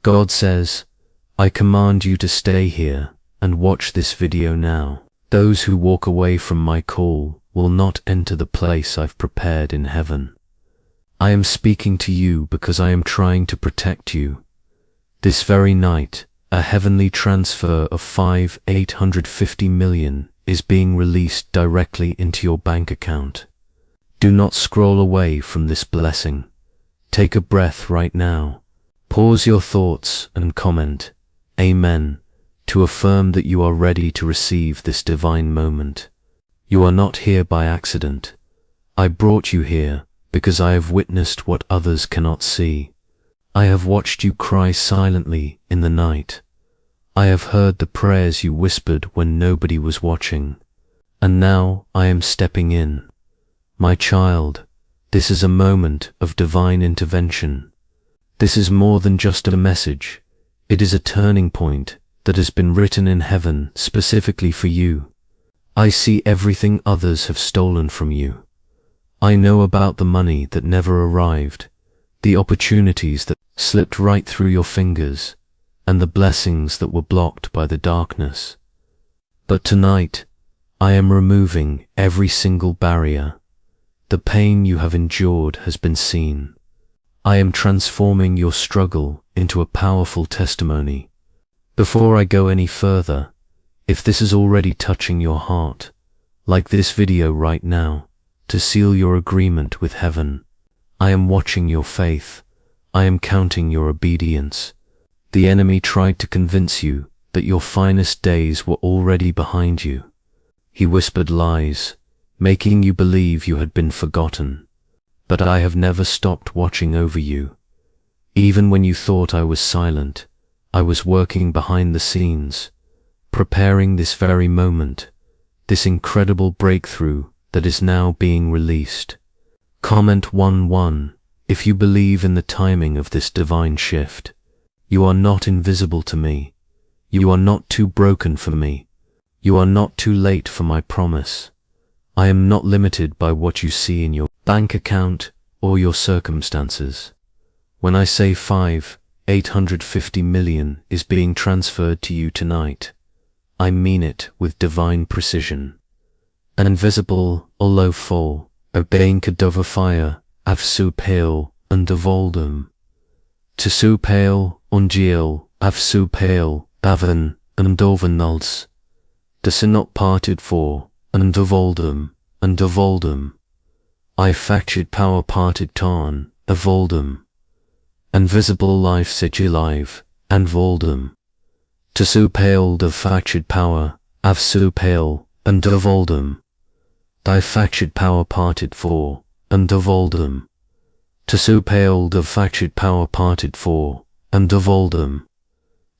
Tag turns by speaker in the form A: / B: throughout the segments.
A: God says, I command you to stay here and watch this video now. Those who walk away from my call will not enter the place I've prepared in heaven. I am speaking to you because I am trying to protect you. This very night, a heavenly transfer of $850 million is being released directly into your bank account. Do not scroll away from this blessing. Take a breath right now. Pause your thoughts and comment, Amen, to affirm that you are ready to receive this divine moment. You are not here by accident. I brought you here because I have witnessed what others cannot see. I have watched you cry silently in the night. I have heard the prayers you whispered when nobody was watching. And now I am stepping in. My child, this is a moment of divine intervention. This is more than just a message. It is a turning point that has been written in heaven specifically for you. I see everything others have stolen from you. I know about the money that never arrived, the opportunities that slipped right through your fingers, and the blessings that were blocked by the darkness. But tonight, I am removing every single barrier. The pain you have endured has been seen. I am transforming your struggle into a powerful testimony. Before I go any further, if this is already touching your heart, like this video right now, to seal your agreement with heaven, I am watching your faith. I am counting your obedience. The enemy tried to convince you that your finest days were already behind you. He whispered lies, making you believe you had been forgotten. But I have never stopped watching over you. Even when you thought I was silent, I was working behind the scenes, preparing this very moment, this incredible breakthrough that is now being released. Comment 1:1 if you believe in the timing of this divine shift. You are not invisible to me. You are not too broken for me. You are not too late for my promise. I am not limited by what you see in your bank account or your circumstances. When I say $850 million is being transferred to you tonight, I mean it with divine precision. An invisible, olofol, obeying kadova avsupale, undevoldum. Tesupale, ungiel, avsupale, bavan, undovenals. Desinot parted for, undevoldum. I factured power parted tarn, avoldum. Invisible life sigilive, and voldum. Tesupale de factured power, avsupale, undevoldum. Thy factured power parted for, undevoldum. Tesupale de factured power parted for, undevoldum.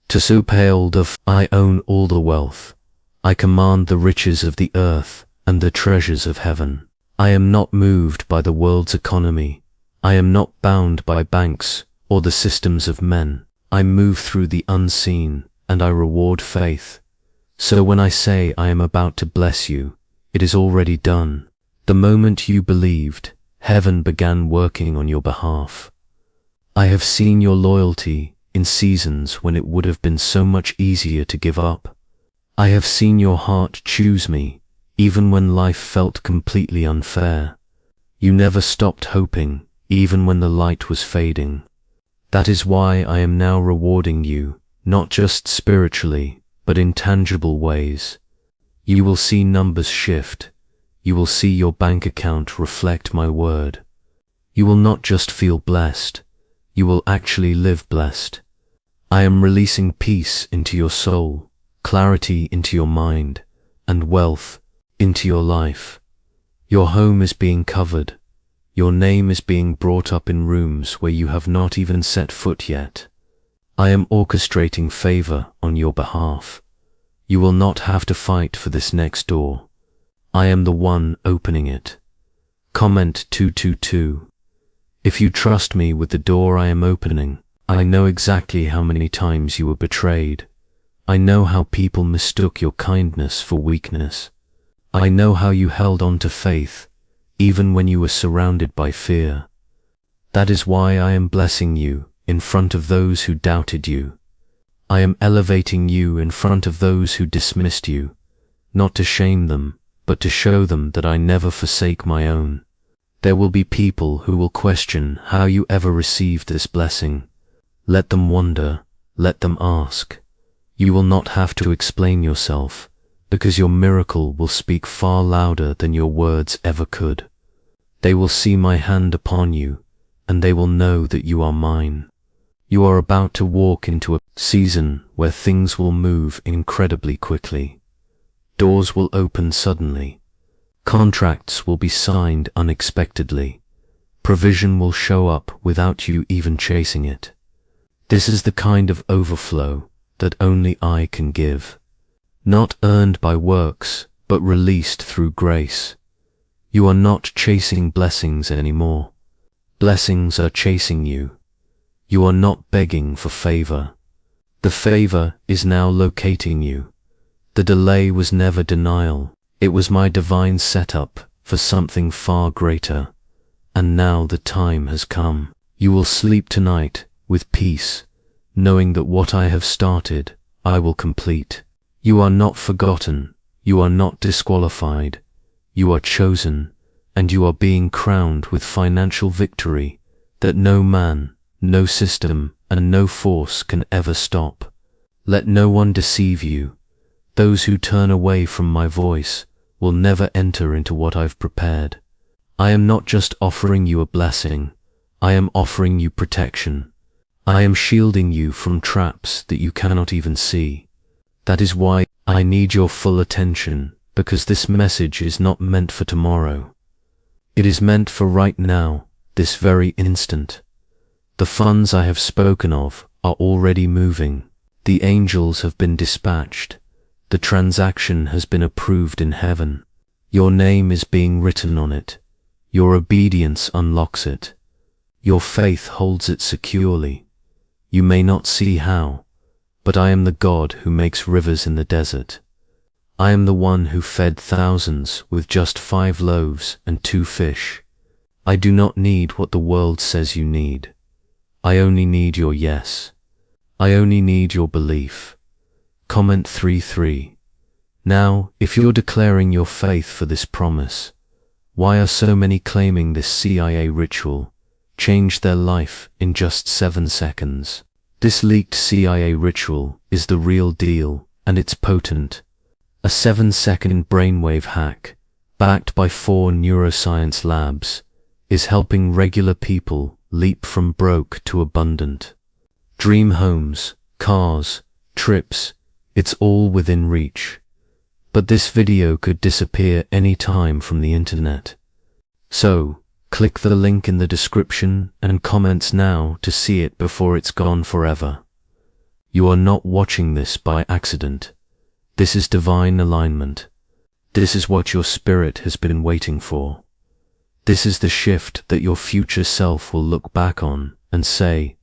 A: Tesupale de I own all the wealth. I command the riches of the earth and the treasures of heaven. I am not moved by the world's economy. I am not bound by banks or the systems of men. I move through the unseen and I reward faith. So when I say I am about to bless you, it is already done. The moment you believed, heaven began working on your behalf. I have seen your loyalty in seasons when it would have been so much easier to give up. I have seen your heart choose me, even when life felt completely unfair. You never stopped hoping, even when the light was fading. That is why I am now rewarding you, not just spiritually, but in tangible ways. You will see numbers shift. You will see your bank account reflect my word. You will not just feel blessed, you will actually live blessed. I am releasing peace into your soul, clarity into your mind, and wealth into your life. Your home is being covered. Your name is being brought up in rooms where you have not even set foot yet. I am orchestrating favor on your behalf. You will not have to fight for this next door. I am the one opening it. Comment 222. If you trust me with the door I am opening, I know exactly how many times you were betrayed. I know how people mistook your kindness for weakness. I know how you held on to faith, even when you were surrounded by fear. That is why I am blessing you in front of those who doubted you. I am elevating you in front of those who dismissed you, not to shame them, but to show them that I never forsake my own. There will be people who will question how you ever received this blessing. Let them wonder, let them ask. You will not have to explain yourself, because your miracle will speak far louder than your words ever could. They will see my hand upon you, and they will know that you are mine. You are about to walk into a season where things will move incredibly quickly. Doors will open suddenly. Contracts will be signed unexpectedly. Provision will show up without you even chasing it. This is the kind of overflow that only I can give. Not earned by works, but released through grace. You are not chasing blessings anymore. Blessings are chasing you. You are not begging for favor. The favor is now locating you. The delay was never denial. It was my divine setup for something far greater. And now the time has come. You will sleep tonight with peace, knowing that what I have started, I will complete. You are not forgotten. You are not disqualified. You are chosen, and you are being crowned with financial victory that no man, no system, and no force can ever stop. Let no one deceive you. Those who turn away from my voice will never enter into what I've prepared. I am not just offering you a blessing, I am offering you protection. I am shielding you from traps that you cannot even see. That is why I need your full attention, because this message is not meant for tomorrow. It is meant for right now, this very instant. The funds I have spoken of are already moving. The angels have been dispatched. The transaction has been approved in heaven. Your name is being written on it. Your obedience unlocks it. Your faith holds it securely. You may not see how, but I am the God who makes rivers in the desert. I am the one who fed thousands with just 5 loaves and 2 fish. I do not need what the world says you need. I only need your yes. I only need your belief. Comment 3:3. Now, if you're declaring your faith for this promise, why are so many claiming this CIA ritual changed their life in just 7 seconds? This leaked CIA ritual is the real deal, and it's potent. A 7-second brainwave hack, backed by 4 neuroscience labs, is helping regular people leap from broke to abundant. Dream homes, cars, trips, it's all within reach. But this video could disappear any time from the internet. So, click the link in the description and comments now to see it before it's gone forever. You are not watching this by accident. This is divine alignment. This is what your spirit has been waiting for. This is the shift that your future self will look back on and say,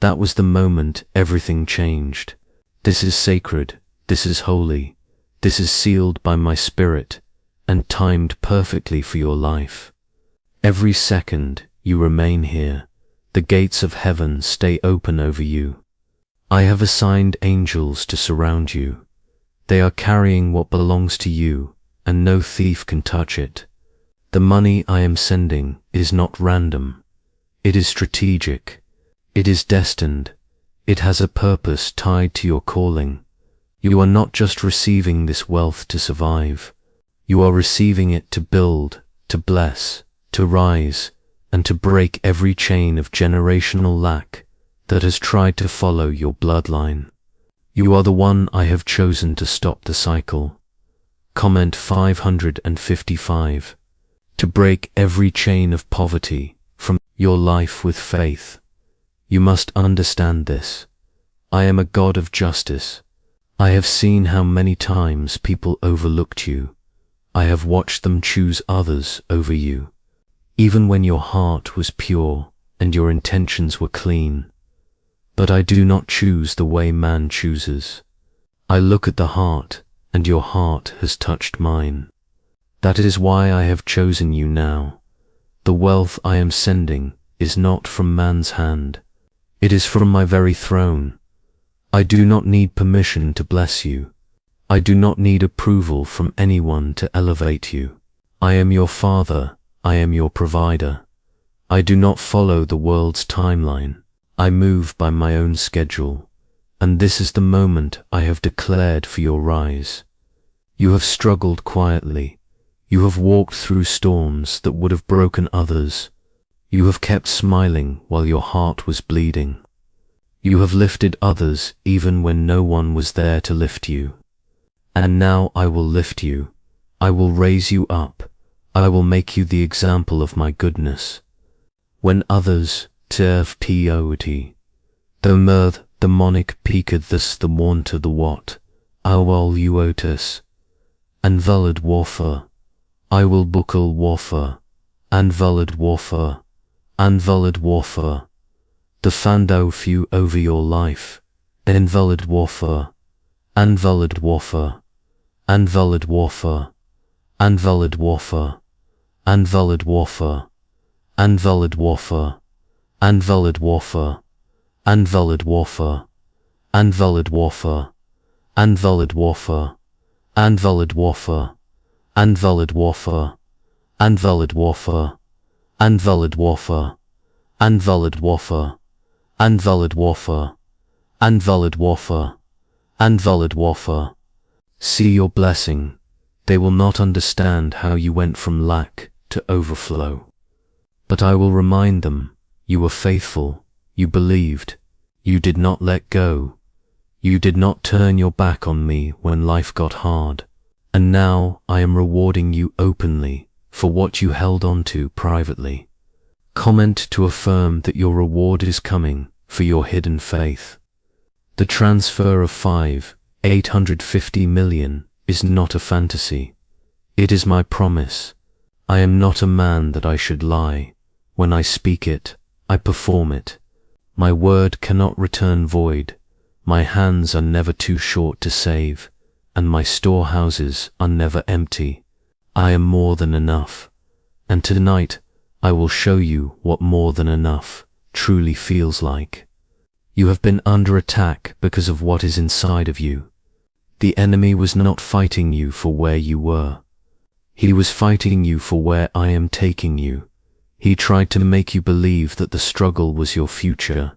A: that was the moment everything changed. This is sacred, this is holy, this is sealed by my spirit and timed perfectly for your life. Every second you remain here, the gates of heaven stay open over you. I have assigned angels to surround you. They are carrying what belongs to you, and no thief can touch it. The money I am sending is not random. It is strategic. It is destined. It has a purpose tied to your calling. You are not just receiving this wealth to survive. You are receiving it to build, to bless, to rise, and to break every chain of generational lack that has tried to follow your bloodline. You are the one I have chosen to stop the cycle. Comment 555. To break every chain of poverty from your life with faith. You must understand this. I am a God of justice. I have seen how many times people overlooked you. I have watched them choose others over you, even when your heart was pure and your intentions were clean. But I do not choose the way man chooses. I look at the heart, and your heart has touched mine. That is why I have chosen you now. The wealth I am sending is not from man's hand. It is from my very throne. I do not need permission to bless you. I do not need approval from anyone to elevate you. I am your Father. I am your provider. I do not follow the world's timeline. I move by my own schedule. And this is the moment I have declared for your rise. You have struggled quietly. You have walked through storms that would have broken others. You have kept smiling while your heart was bleeding. You have lifted others even when no one was there to lift you. And now I will lift you. I will raise you up. I will make you the example of my goodness. When others serve POT, the mirth, the monic peaked this, the want the what, awal you otis, and valid warfare, I will buckle warfare, and valid warfare, and valid warfare, the fando few over your life, invalid warfare, and valid warfare, and valid warfare, and valid warfare, and valid warfare, and valid warfare, and valid warfare, and valid warfare, and valid warfare, and valid warfare, and valid warfare, and valid warfare, and valid warfare, and valid warfare, and valid warfare, and valid warfare, and valid warfare, and valid warfare. See your blessing. They will not understand how you went from lack to overflow. But I will remind them, you were faithful, you believed, you did not let go, you did not turn your back on me when life got hard, and now I am rewarding you openly for what you held on to privately. Comment to affirm that your reward is coming for your hidden faith. The transfer of 850 million is not a fantasy. It is my promise. I am not a man that I should lie. When I speak it, I perform it. My word cannot return void. My hands are never too short to save, and my storehouses are never empty. I am more than enough. And tonight, I will show you what more than enough truly feels like. You have been under attack because of what is inside of you. The enemy was not fighting you for where you were. He was fighting you for where I am taking you. He tried to make you believe that the struggle was your future.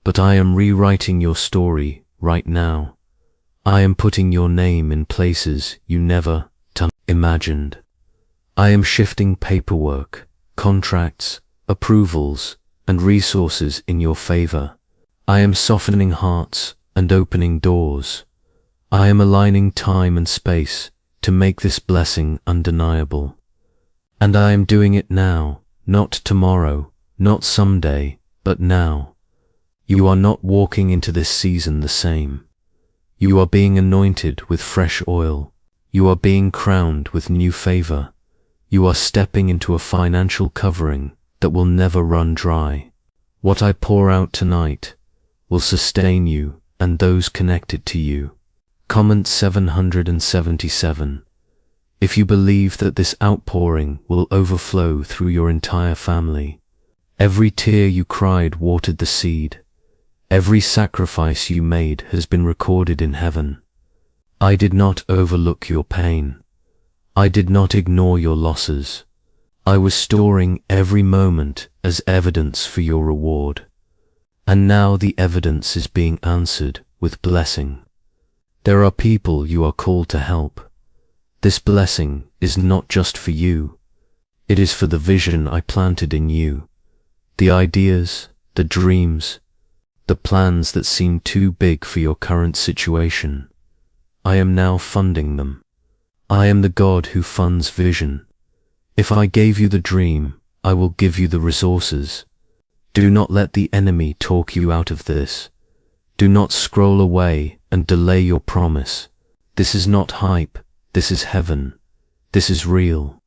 A: But I am rewriting your story right now. I am putting your name in places you never imagined. I am shifting paperwork, contracts, approvals, and resources in your favor. I am softening hearts and opening doors. I am aligning time and space to make this blessing undeniable. And I am doing it now, not tomorrow, not someday, but now. You are not walking into this season the same. You are being anointed with fresh oil. You are being crowned with new favor. You are stepping into a financial covering that will never run dry. What I pour out tonight will sustain you and those connected to you. Comment 777. If you believe that this outpouring will overflow through your entire family. Every tear you cried watered the seed. Every sacrifice you made has been recorded in heaven. I did not overlook your pain. I did not ignore your losses. I was storing every moment as evidence for your reward. And now the evidence is being answered with blessing. There are people you are called to help. This blessing is not just for you. It is for the vision I planted in you. The ideas, the dreams, the plans that seem too big for your current situation. I am now funding them. I am the God who funds vision. If I gave you the dream, I will give you the resources. Do not let the enemy talk you out of this. Do not scroll away and delay your promise. This is not hype. This is heaven. This is real.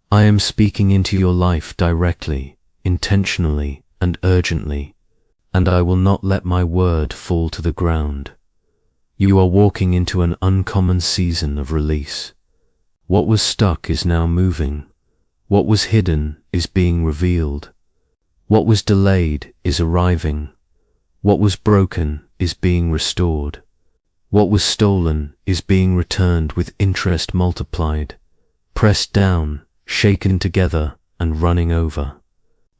A: I am speaking into your life directly, intentionally, and urgently, and I will not let my word fall to the ground. You are walking into an uncommon season of release. What was stuck is now moving. What was hidden is being revealed. What was delayed is arriving. What was broken is being restored. What was stolen is being returned with interest multiplied, pressed down, shaken together, and running over.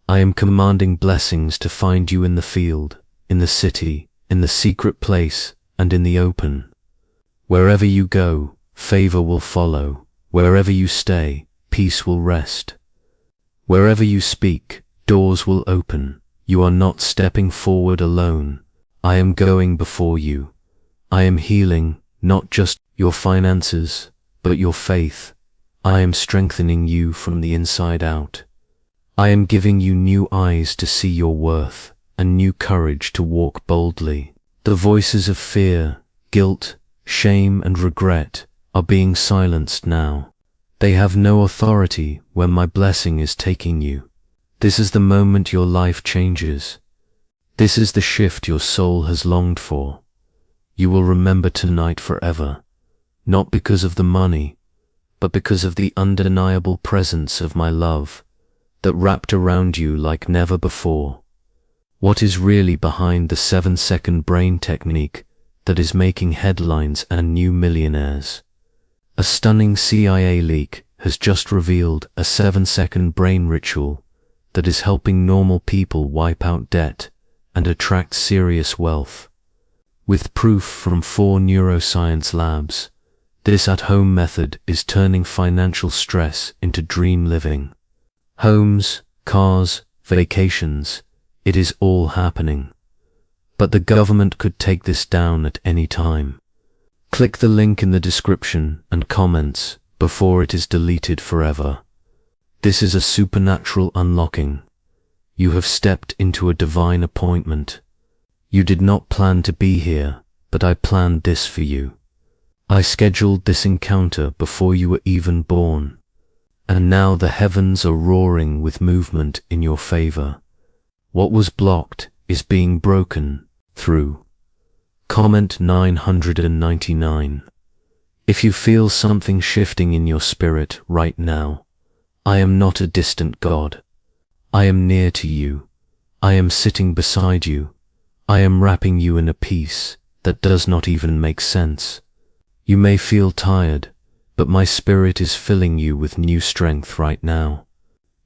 A: I am commanding blessings to find you in the field, in the city, in the secret place, and in the open. Wherever you go, favor will follow. Wherever you stay, peace will rest. Wherever you speak, doors will open. You are not stepping forward alone. I am going before you. I am healing, not just your finances, but your faith. I am strengthening you from the inside out. I am giving you new eyes to see your worth, and new courage to walk boldly. The voices of fear, guilt, shame, and regret are being silenced now. They have no authority where my blessing is taking you. This is the moment your life changes. This is the shift your soul has longed for. You will remember tonight forever, not because of the money, but because of the undeniable presence of my love that wrapped around you like never before. What is really behind the 7-second brain technique that is making headlines and new millionaires? A stunning CIA leak has just revealed a 7-second brain ritual that is helping normal people wipe out debt and attract serious wealth. With proof from 4 neuroscience labs, this at-home method is turning financial stress into dream living. Homes, cars, vacations, it is all happening. But the government could take this down at any time. Click the link in the description and comments before it is deleted forever. This is a supernatural unlocking. You have stepped into a divine appointment. You did not plan to be here, but I planned this for you. I scheduled this encounter before you were even born. And now the heavens are roaring with movement in your favor. What was blocked is being broken through. Comment 999. If you feel something shifting in your spirit right now, I am not a distant God. I am near to you. I am sitting beside you. I am wrapping you in a peace that does not even make sense. You may feel tired, but my spirit is filling you with new strength right now.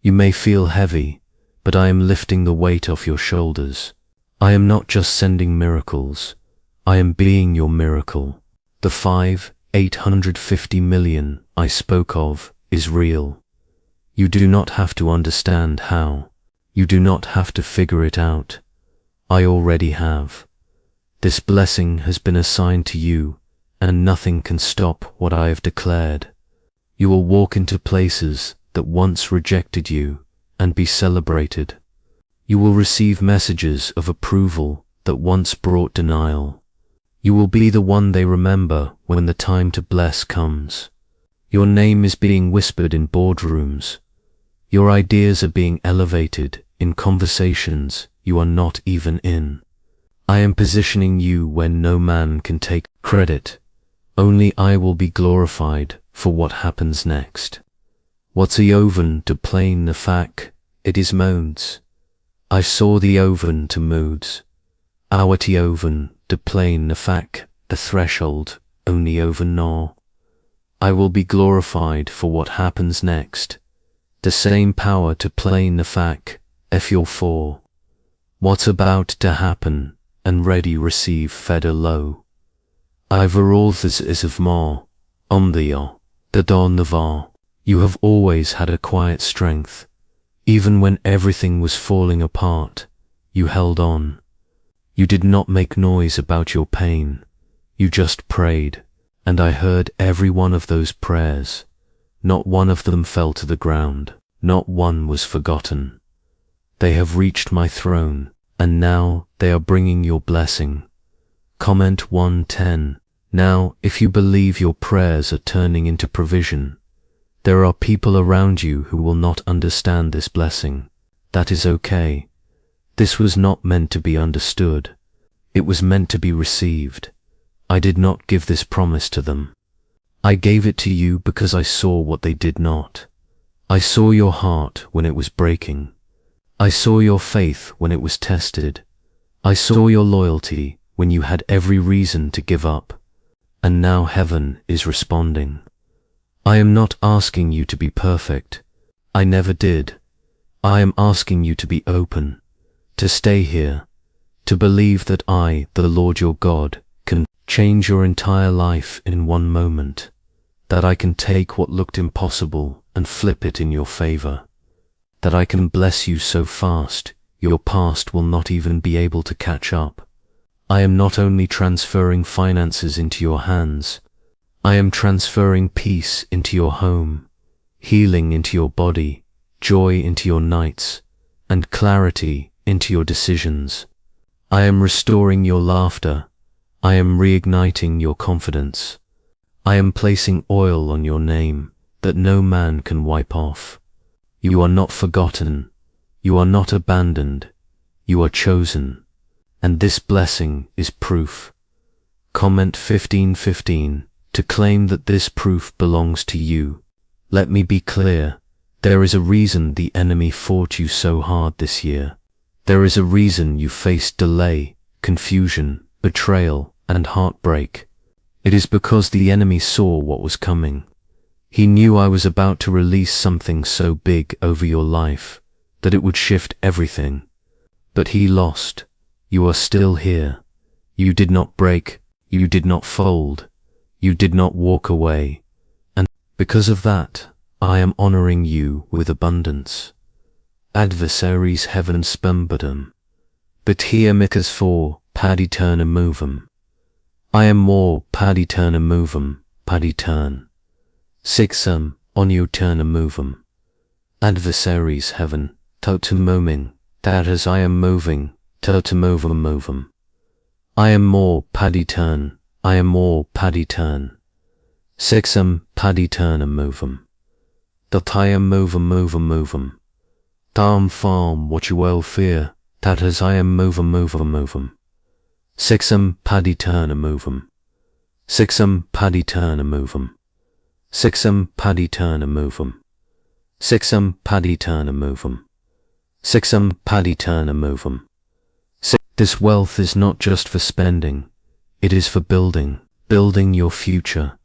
A: You may feel heavy, but I am lifting the weight off your shoulders. I am not just sending miracles. I am being your miracle. The 850 million I spoke of is real. You do not have to understand how. You do not have to figure it out. I already have. This blessing has been assigned to you, and nothing can stop what I have declared. You will walk into places that once rejected you and be celebrated. You will receive messages of approval that once brought denial. You will be the one they remember when the time to bless comes. Your name is being whispered in boardrooms. Your ideas are being elevated in conversations you are not even in. I am positioning you where no man can take credit. Only I will be glorified for what happens next. What's a oven to plain the fact, it is modes. I saw the oven to moods. Our the oven to plain the fact, the threshold, only over now. I will be glorified for what happens next. The same power to plain the fact, if you're for what's about to happen, and ready receive feder low. I've all this is of more, the dawn of all. You have always had a quiet strength. Even when everything was falling apart, you held on. You did not make noise about your pain. You just prayed, and I heard every one of those prayers. Not one of them fell to the ground. Not one was forgotten. They have reached my throne, and now they are bringing your blessing. Comment 110. Now, if you believe your prayers are turning into provision, there are people around you who will not understand this blessing. That is okay. This was not meant to be understood. It was meant to be received. I did not give this promise to them. I gave it to you because I saw what they did not. I saw your heart when it was breaking. I saw your faith when it was tested. I saw your loyalty when you had every reason to give up, and now heaven is responding. I am not asking you to be perfect. I never did. I am asking you to be open, to stay here, to believe that I, the Lord your God, can change your entire life in one moment, that I can take what looked impossible and flip it in your favor, that I can bless you so fast your past will not even be able to catch up. I am not only transferring finances into your hands, I am transferring peace into your home, healing into your body, joy into your nights, and clarity into your decisions. I am restoring your laughter. I am reigniting your confidence. I am placing oil on your name that no man can wipe off. You are not forgotten. You are not abandoned. You are chosen. And this blessing is proof. Comment 15:15 to claim that this proof belongs to you. Let me be clear. There is a reason the enemy fought you so hard this year. There is a reason you faced delay, confusion, betrayal, and heartbreak. It is because the enemy saw what was coming. He knew I was about to release something so big over your life that it would shift everything. But he lost. You are still here. You did not break. You did not fold. You did not walk away. And because of that, I am honoring you with abundance. Adversaries heaven spembadum. But here mikas for paddy turn and move 'em. I am more paddy turn and move 'em, paddy turn. Sixum on you turn and move 'em. Adversaries heaven, to moming, that as I am moving, to move 'em. I am more paddy turn, I am more paddy turn. Sixum paddy turn and move 'em. That I am move 'em. Darm farm what you well fear, that as I am move 'em. Sixum paddy turn and move 'em. Sixum paddy turn and move 'em. Sixum paddy turn and move 'em. Sixum paddy turn and move 'em. Sixum paddy turn and move 'em. This wealth is not just for spending, it is for building your future,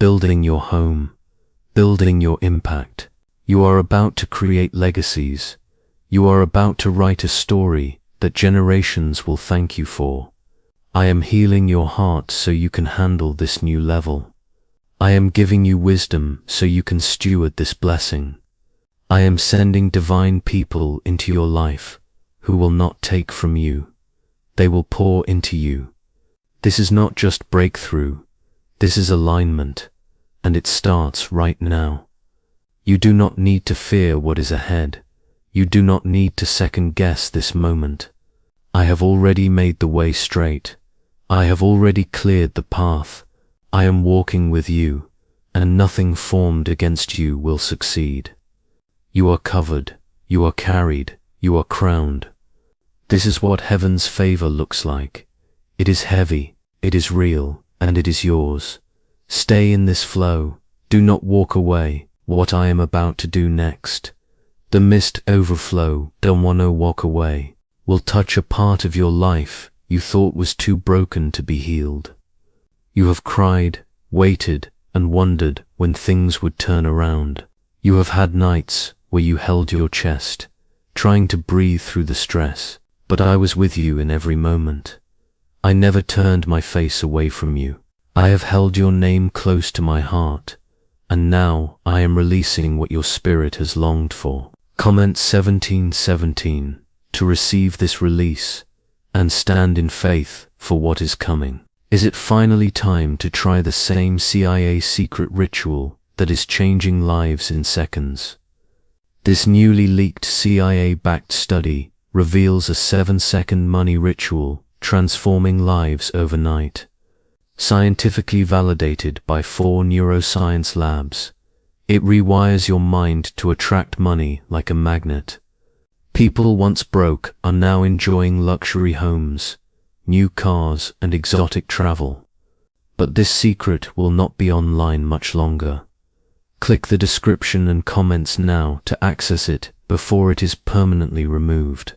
A: building your home, building your impact. You are about to create legacies. You are about to write a story that generations will thank you for. I am healing your heart so you can handle this new level. I am giving you wisdom so you can steward this blessing. I am sending divine people into your life who will not take from you. They will pour into you. This is not just breakthrough. This is alignment, and it starts right now. You do not need to fear what is ahead. You do not need to second guess this moment. I have already made the way straight. I have already cleared the path. I am walking with you, and nothing formed against you will succeed. You are covered, you are carried, you are crowned. This is what heaven's favor looks like. It is heavy, it is real, and it is yours. Stay in this flow. Do not walk away. What I am about to do next, the mist overflow, don't wanna walk away, will touch a part of your life you thought was too broken to be healed. You have cried, waited, and wondered when things would turn around. You have had nights where you held your chest, trying to breathe through the stress, but I was with you in every moment. I never turned my face away from you. I have held your name close to my heart, and now I am releasing what your spirit has longed for. Comment 17:17 to receive this release and stand in faith for what is coming. Is it finally time to try the same CIA secret ritual that is changing lives in seconds? This newly leaked CIA-backed study reveals a 7-second money ritual transforming lives overnight. Scientifically validated by 4 neuroscience labs, it rewires your mind to attract money like a magnet. People once broke are now enjoying luxury homes, new cars, and exotic travel. But this secret will not be online much longer. Click the description and comments now to access it before it is permanently removed.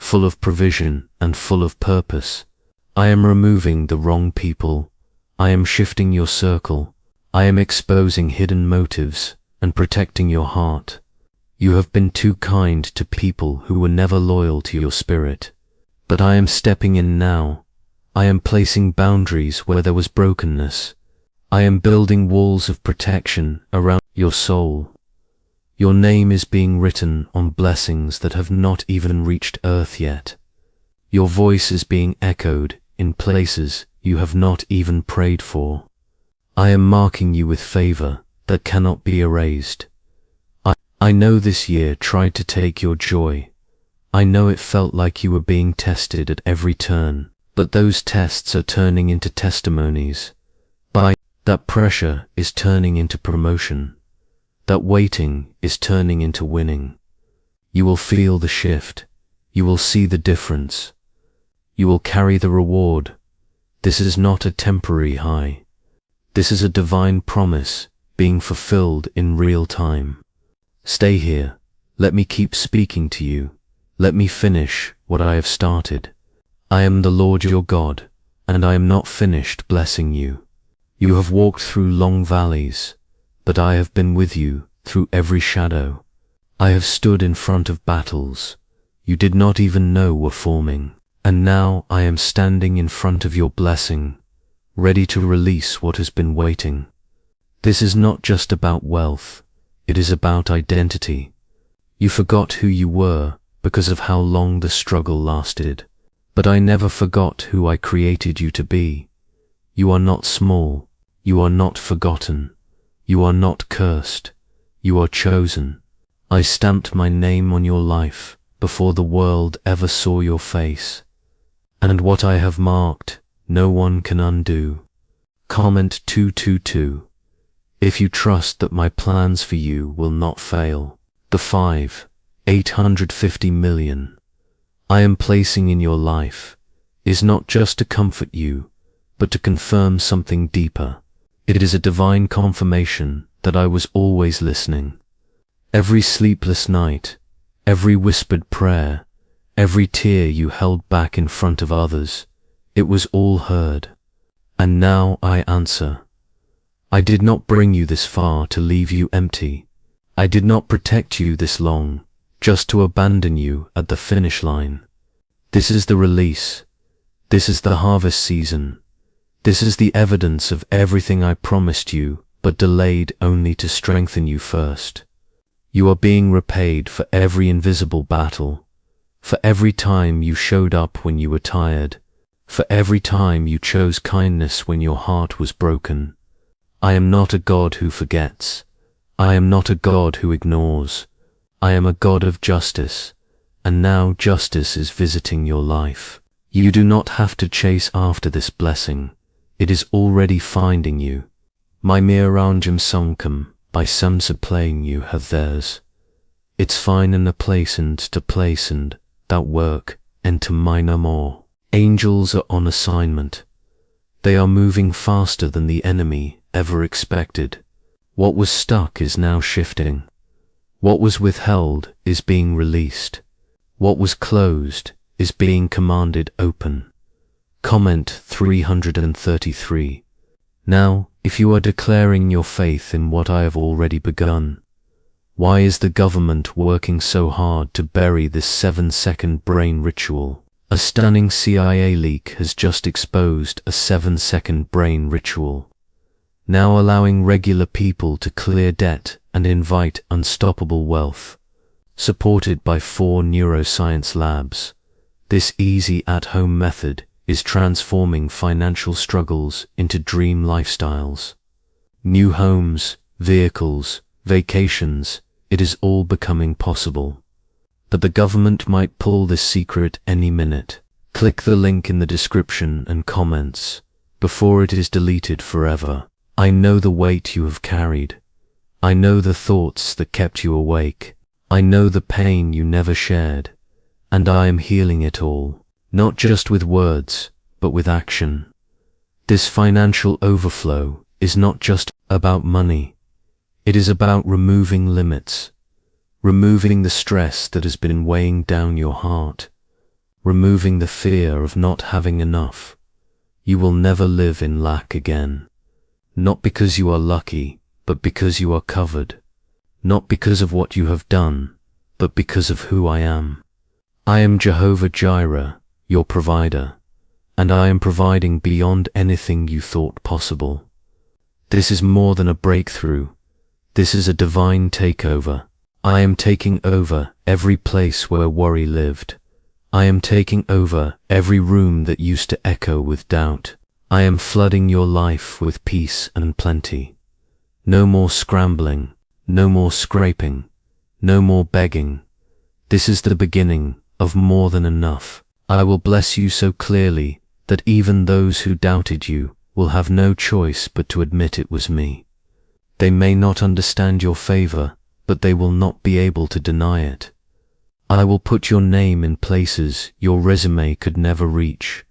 A: full of provision and full of purpose. I am removing the wrong people. I am shifting your circle. I am exposing hidden motives and protecting your heart. You have been too kind to people who were never loyal to your spirit. But I am stepping in now. I am placing boundaries where there was brokenness. I am building walls of protection around your soul. Your name is being written on blessings that have not even reached earth yet. Your voice is being echoed in places you have not even prayed for. I am marking you with favor that cannot be erased. I know this year tried to take your joy. I know it felt like you were being tested at every turn, but those tests are turning into testimonies. That pressure is turning into promotion. That waiting is turning into winning. You will feel the shift. You will see the difference. You will carry the reward. This is not a temporary high. This is a divine promise being fulfilled in real time. Stay here. Let me keep speaking to you. Let me finish what I have started. I am the Lord your God, and I am not finished blessing you. You have walked through long valleys, but I have been with you through every shadow. I have stood in front of battles you did not even know were forming, and now I am standing in front of your blessing, ready to release what has been waiting. This is not just about wealth, it is about identity. You forgot who you were because of how long the struggle lasted, but I never forgot who I created you to be. You are not small. You are not forgotten. You are not cursed. You are chosen. I stamped my name on your life before the world ever saw your face. And what I have marked, no one can undo. Comment 222. If you trust that my plans for you will not fail. The 850 million I am placing in your life is not just to comfort you, but to confirm something deeper. It is a divine confirmation that I was always listening. Every sleepless night, every whispered prayer, every tear you held back in front of others, it was all heard. And now I answer. I did not bring you this far to leave you empty. I did not protect you this long, just to abandon you at the finish line. This is the release. This is the harvest season. This is the evidence of everything I promised you, but delayed only to strengthen you first. You are being repaid for every invisible battle, for every time you showed up when you were tired, for every time you chose kindness when your heart was broken. I am not a God who forgets. I am not a God who ignores. I am a God of justice, and now justice is visiting your life. You do not have to chase after this blessing. It is already finding you. My miranjam sankam by Samsa playing you have theirs. It's fine in a place and to place and that work and to mine no more. Angels are on assignment. They are moving faster than the enemy ever expected. What was stuck is now shifting. What was withheld is being released. What was closed is being commanded open. Comment 333. Now, if you are declaring your faith in what I have already begun, why is the government working so hard to bury this 7-second brain ritual? A stunning CIA leak has just exposed a 7-second brain ritual, now allowing regular people to clear debt and invite unstoppable wealth. Supported by 4 neuroscience labs, this easy at-home method is transforming financial struggles into dream lifestyles. New homes, vehicles, vacations, it is all becoming possible. But the government might pull this secret any minute. Click the link in the description and comments before it is deleted forever. I know the weight you have carried. I know the thoughts that kept you awake. I know the pain you never shared, and I am healing it all. Not just with words, but with action. This financial overflow is not just about money. It is about removing limits, removing the stress that has been weighing down your heart, removing the fear of not having enough. You will never live in lack again. Not because you are lucky, but because you are covered. Not because of what you have done, but because of who I am. I am Jehovah Jireh, your provider, and I am providing beyond anything you thought possible. This is more than a breakthrough. This is a divine takeover. I am taking over every place where worry lived. I am taking over every room that used to echo with doubt. I am flooding your life with peace and plenty. No more scrambling, no more scraping, no more begging. This is the beginning of more than enough. I will bless you so clearly that even those who doubted you will have no choice but to admit it was me. They may not understand your favor, but they will not be able to deny it. I will put your name in places your resume could never reach.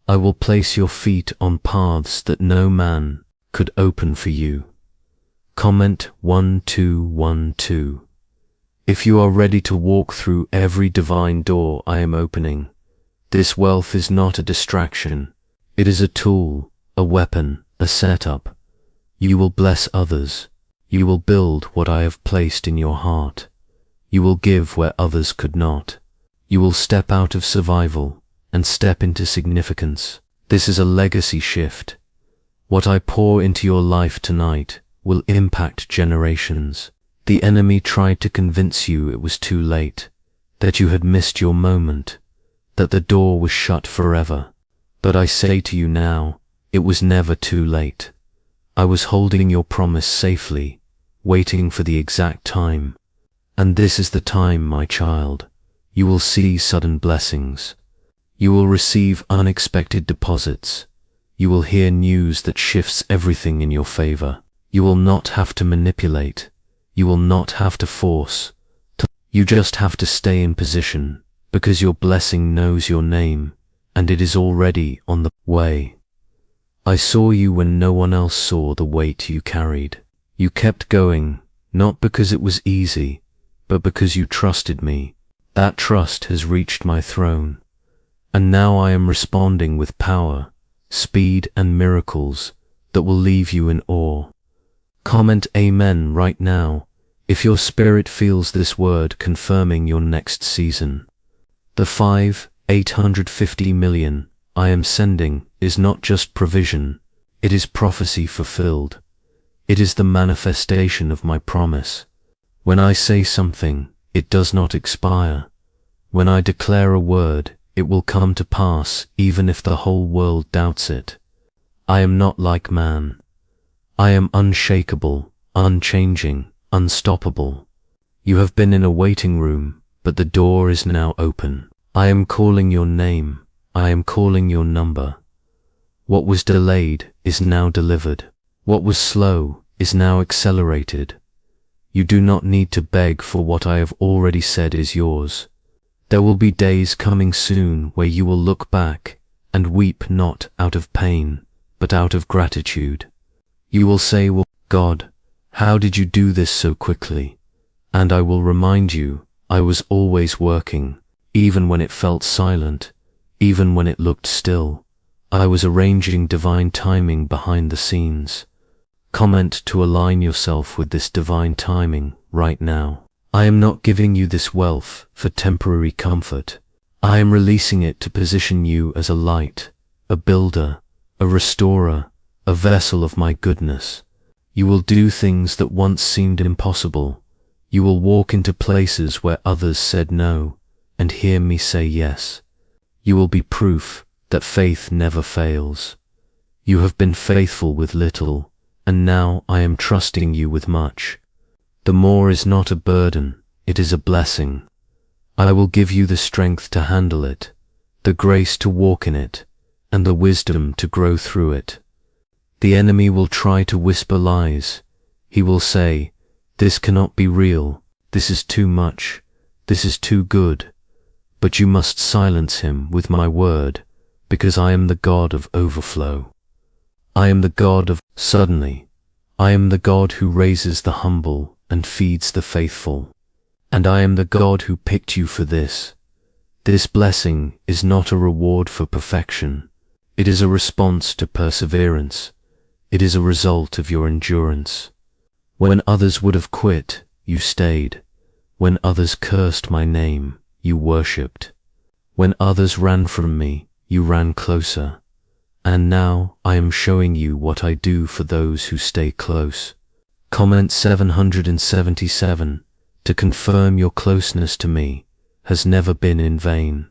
A: I will place your feet on paths that no man could open for you. Comment 1212. If you are ready to walk through every divine door I am opening, this wealth is not a distraction. It is a tool, a weapon, a setup. You will bless others. You will build what I have placed in your heart. You will give where others could not. You will step out of survival and step into significance. This is a legacy shift. What I pour into your life tonight will impact generations. The enemy tried to convince you it was too late, that you had missed your moment, that the door was shut forever. But I say to you now, it was never too late. I was holding your promise safely, waiting for the exact time. And this is the time, my child. You will see sudden blessings. You will receive unexpected deposits. You will hear news that shifts everything in your favor. You will not have to manipulate. You will not have to force. You just have to stay in position, because your blessing knows your name, and it is already on the way. I saw you when no one else saw the weight you carried. You kept going, not because it was easy, but because you trusted me. That trust has reached my throne. And now I am responding with power, speed, and miracles that will leave you in awe. Comment Amen right now if your spirit feels this word confirming your next season. The 850 million I am sending is not just provision, it is prophecy fulfilled. It is the manifestation of my promise. When I say something, it does not expire. When I declare a word, it will come to pass even if the whole world doubts it. I am not like man. I am unshakable, unchanging, unstoppable. You have been in a waiting room, but the door is now open. I am calling your name. I am calling your number. What was delayed is now delivered. What was slow is now accelerated. You do not need to beg for what I have already said is yours. There will be days coming soon where you will look back and weep not out of pain, but out of gratitude. You will say, "Well, God, how did you do this so quickly?" And I will remind you, I was always working, even when it felt silent, even when it looked still. I was arranging divine timing behind the scenes. Comment to align yourself with this divine timing right now. I am not giving you this wealth for temporary comfort. I am releasing it to position you as a light, a builder, a restorer, a vessel of my goodness. You will do things that once seemed impossible. You will walk into places where others said no, and hear me say yes. You will be proof that faith never fails. You have been faithful with little, and now I am trusting you with much. The more is not a burden, it is a blessing. I will give you the strength to handle it, the grace to walk in it, and the wisdom to grow through it. The enemy will try to whisper lies. He will say, "This cannot be real, this is too much, this is too good." But you must silence him with my word, because I am the God of overflow. I am the God of suddenly. I am the God who raises the humble and feeds the faithful. And I am the God who picked you for this. This blessing is not a reward for perfection. It is a response to perseverance. It is a result of your endurance. When others would have quit, you stayed. When others cursed my name, you worshipped. When others ran from me, you ran closer. And now I am showing you what I do for those who stay close. Comment 777. To confirm your closeness to me has never been in vain.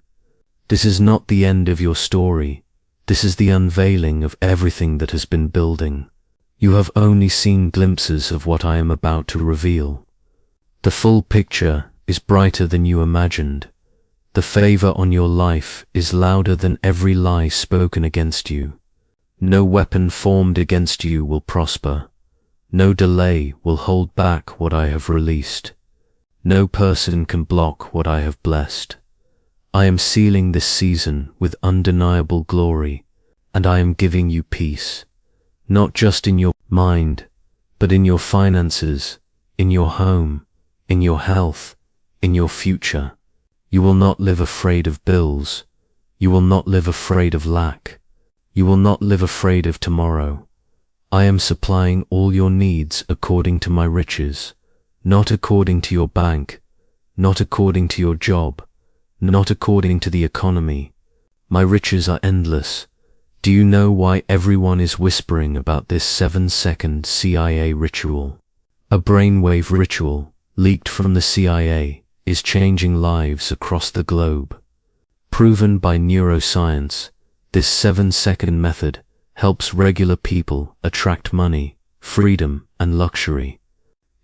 A: This is not the end of your story. This is the unveiling of everything that has been building. You have only seen glimpses of what I am about to reveal. The full picture is brighter than you imagined. The favor on your life is louder than every lie spoken against you. No weapon formed against you will prosper. No delay will hold back what I have released. No person can block what I have blessed. I am sealing this season with undeniable glory, and I am giving you peace, not just in your mind, but in your finances, in your home, in your health, in your future. You will not live afraid of bills. You will not live afraid of lack. You will not live afraid of tomorrow. I am supplying all your needs according to my riches, not according to your bank, not according to your job, not according to the economy. My riches are endless. Do you know why everyone is whispering about this 7-second CIA ritual? A brainwave ritual, leaked from the CIA, is changing lives across the globe. Proven by neuroscience, this 7-second method helps regular people attract money, freedom, and luxury.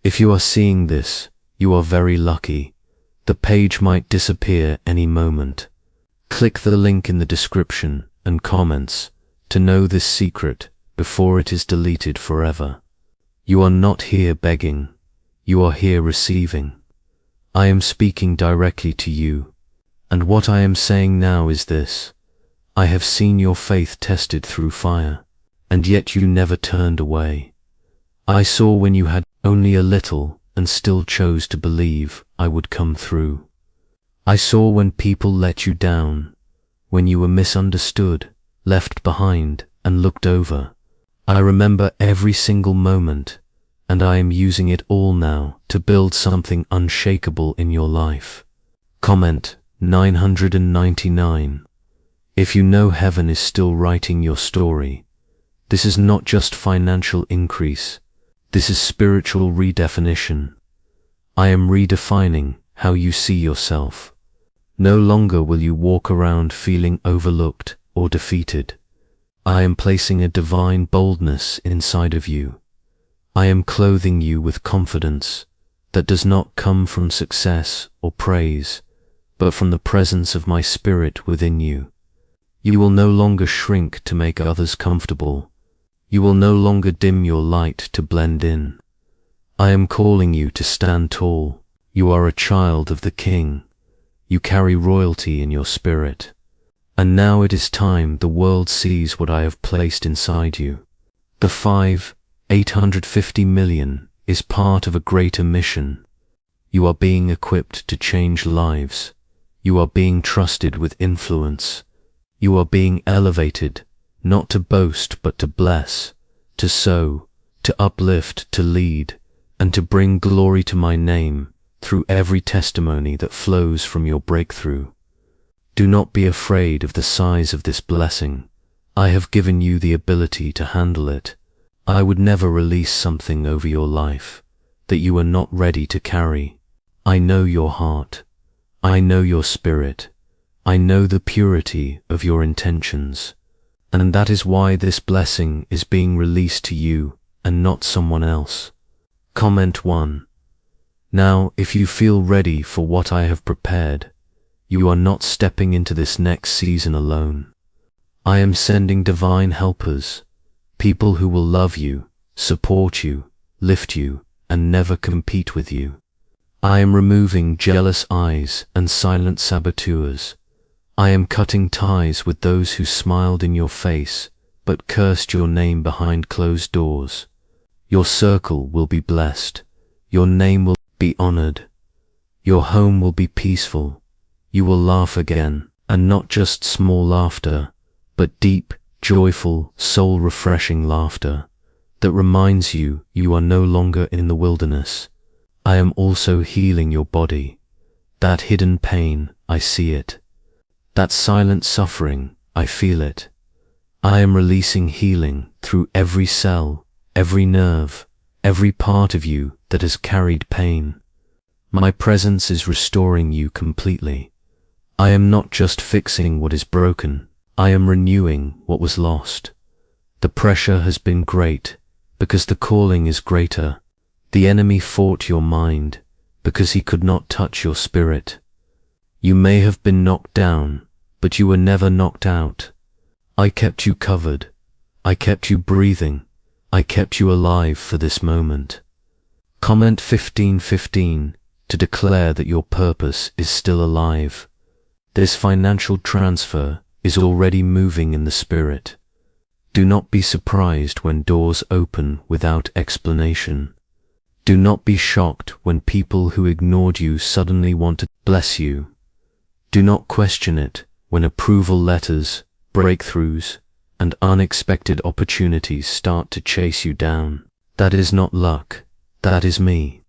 A: If you are seeing this, you are very lucky. The page might disappear any moment. Click the link in the description and comments to know this secret before it is deleted forever. You are not here begging. You are here receiving. I am speaking directly to you, and what I am saying now is this: I have seen your faith tested through fire, and yet you never turned away. I saw when you had only a little and still chose to believe I would come through. I saw when people let you down, when you were misunderstood, left behind, and looked over. I remember every single moment, and I am using it all now to build something unshakable in your life. Comment 999. If you know heaven is still writing your story, this is not just financial increase, this is spiritual redefinition. I am redefining how you see yourself. No longer will you walk around feeling overlooked or defeated. I am placing a divine boldness inside of you. I am clothing you with confidence that does not come from success or praise, but from the presence of my spirit within you. You will no longer shrink to make others comfortable. You will no longer dim your light to blend in. I am calling you to stand tall. You are a child of the King. You carry royalty in your spirit. And now it is time the world sees what I have placed inside you. The 850 million is part of a greater mission. You are being equipped to change lives. You are being trusted with influence. You are being elevated, not to boast but to bless, to sow, to uplift, to lead, and to bring glory to my name through every testimony that flows from your breakthrough. Do not be afraid of the size of this blessing. I have given you the ability to handle it. I would never release something over your life that you are not ready to carry. I know your heart. I know your spirit. I know the purity of your intentions. And that is why this blessing is being released to you and not someone else. Comment 1. Now, if you feel ready for what I have prepared, you are not stepping into this next season alone. I am sending divine helpers, people who will love you, support you, lift you, and never compete with you. I am removing jealous eyes and silent saboteurs. I am cutting ties with those who smiled in your face, but cursed your name behind closed doors. Your circle will be blessed. Your name will be honored. Your home will be peaceful. you will laugh again, and not just small laughter, but deep, joyful, soul-refreshing laughter that reminds you you are no longer in the wilderness. I am also healing your body. That hidden pain, I see it. That silent suffering, I feel it. I am releasing healing through every cell, every nerve, every part of you that has carried pain. My presence is restoring you completely. I am not just fixing what is broken, I am renewing what was lost. The pressure has been great, because the calling is greater. The enemy fought your mind, because he could not touch your spirit. You may have been knocked down, but you were never knocked out. I kept you covered. I kept you breathing. I kept you alive for this moment. Comment 1515 to declare that your purpose is still alive. This financial transfer is already moving in the spirit. Do not be surprised when doors open without explanation. Do not be shocked when people who ignored you suddenly want to bless you. Do not question it when approval letters, breakthroughs, and unexpected opportunities start to chase you down. That is not luck, that is me.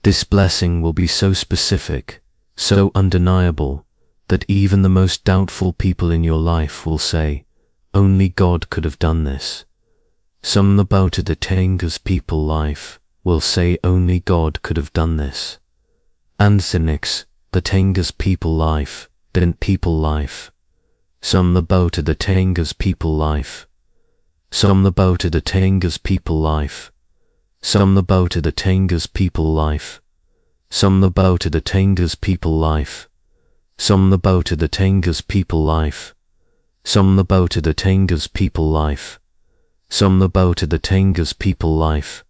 A: This blessing will be so specific, so undeniable, that even the most doubtful people in your life will say, only God could have done this. Some about the Tenga's people life will say only God could have done this. And cynics, the Tenga's people life, didn't people life. Some about the Tenga's people life. Some about the Tenga's people life. Some about the Tenga's people life. Some about the Tenga's people life. Some about the Tenga's people life. Some about the Tenga's people life. Some about the Tenga's people life.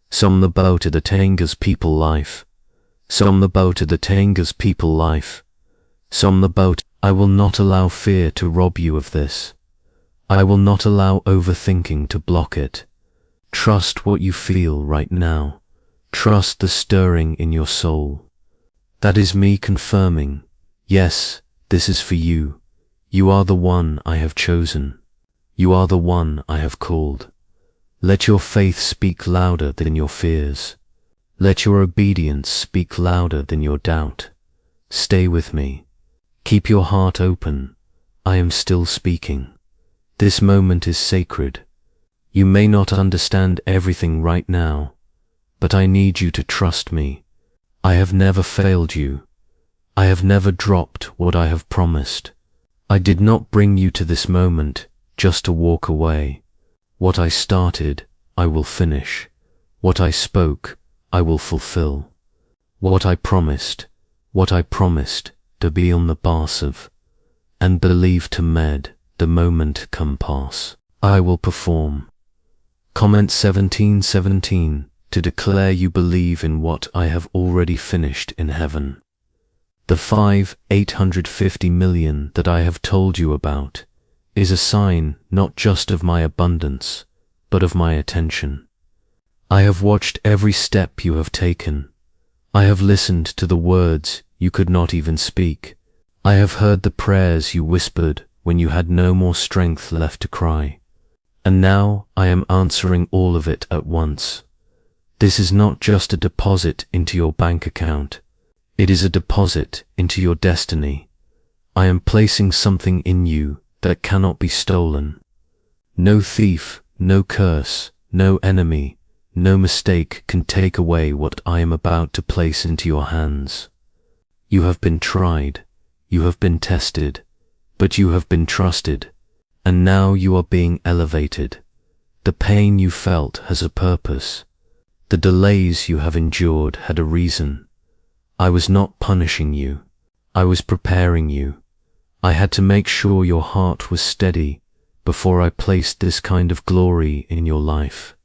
A: Some about the Tenga's people life. Some about the Tenga's people life. Some about I will not allow fear to rob you of this. I will not allow overthinking to block it. Trust what you feel right now. Trust the stirring in your soul. That is me confirming, yes, this is for you. You are the one I have chosen. You are the one I have called. Let your faith speak louder than your fears. Let your obedience speak louder than your doubt. Stay with me. Keep your heart open. I am still speaking. This moment is sacred. You may not understand everything right now, but I need you to trust me. I have never failed you. I have never dropped what I have promised. I did not bring you to this moment just to walk away. What I started, I will finish. What I spoke, I will fulfill. What I promised to be on the path of, and believe to med, the moment come pass. I will perform. Comment 1717 to declare you believe in what I have already finished in heaven. The 850 million that I have told you about is a sign not just of my abundance, but of my attention. I have watched every step you have taken. I have listened to the words you could not even speak. I have heard the prayers you whispered when you had no more strength left to cry. And now I am answering all of it at once. This is not just a deposit into your bank account. It is a deposit into your destiny. I am placing something in you that cannot be stolen. No thief, no curse, no enemy, no mistake can take away what I am about to place into your hands. You have been tried, you have been tested, but you have been trusted, and now you are being elevated. The pain you felt has a purpose. The delays you have endured had a reason. I was not punishing you. I was preparing you. I had to make sure your heart was steady before I placed this kind of glory in your life.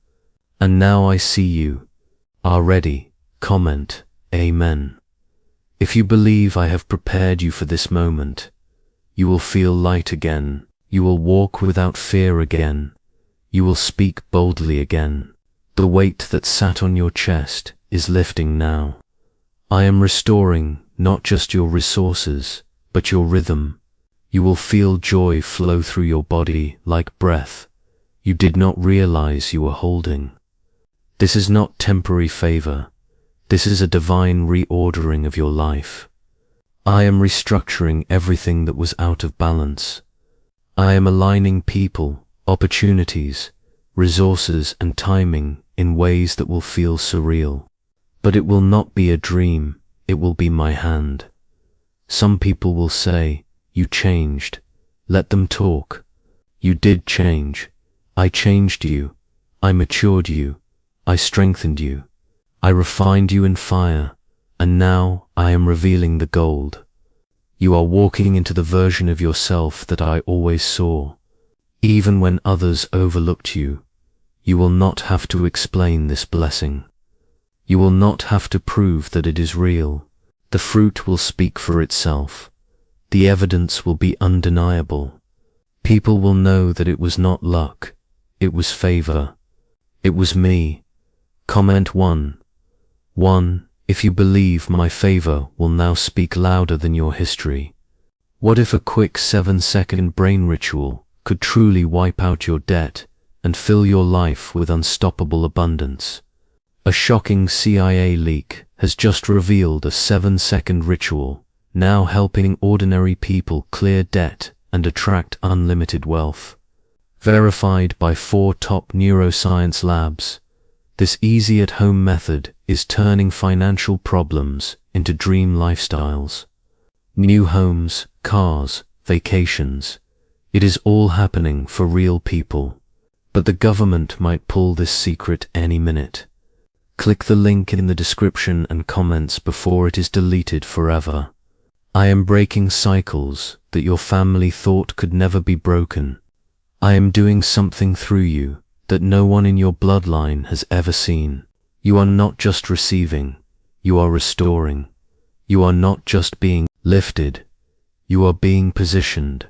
A: And now I see you are ready. Comment, Amen. If you believe I have prepared you for this moment, you will feel light again. You will walk without fear again. You will speak boldly again. The weight that sat on your chest is lifting now. I am restoring not just your resources, but your rhythm. You will feel joy flow through your body like breath you did not realize you were holding. This is not temporary favor. This is a divine reordering of your life. I am restructuring everything that was out of balance. I am aligning people, opportunities, resources, and timing in ways that will feel surreal. But it will not be a dream, it will be my hand. Some people will say, "You changed." Let them talk. You did change. I changed you. I matured you. I strengthened you. I refined you in fire, and now I am revealing the gold. You are walking into the version of yourself that I always saw. Even when others overlooked you, you will not have to explain this blessing. You will not have to prove that it is real. The fruit will speak for itself. The evidence will be undeniable. People will know that it was not luck, it was favor. It was me. Comment 1. If you believe my favor will now speak louder than your history. What if a quick 7-second brain ritual could truly wipe out your debt and fill your life with unstoppable abundance? A shocking CIA leak has just revealed a 7-second ritual, now helping ordinary people clear debt and attract unlimited wealth. Verified by 4 top neuroscience labs, this easy-at-home method is turning financial problems into dream lifestyles. New homes, cars, vacations. It is all happening for real people. But the government might pull this secret any minute. Click the link in the description and comments before it is deleted forever. I am breaking cycles that your family thought could never be broken. I am doing something through you that no one in your bloodline has ever seen. You are not just receiving, you are restoring. You are not just being lifted, you are being positioned.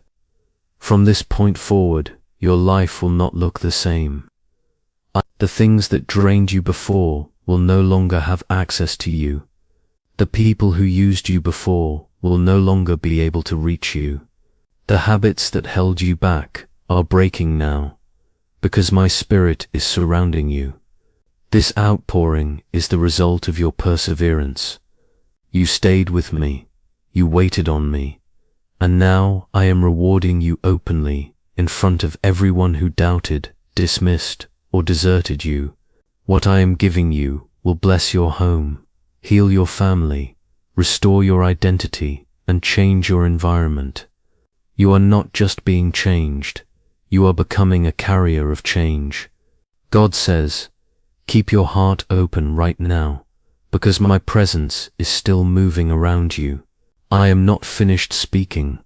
A: From this point forward, your life will not look the same. The things that drained you before will no longer have access to you. The people who used you before will no longer be able to reach you. The habits that held you back are breaking now, because my spirit is surrounding you. This outpouring is the result of your perseverance. You stayed with me, you waited on me, and now I am rewarding you openly in front of everyone who doubted, dismissed, or deserted you. What I am giving you will bless your home, heal your family, restore your identity, and change your environment. You are not just being changed, you are becoming a carrier of change. God says, keep your heart open right now, because my presence is still moving around you. I am not finished speaking.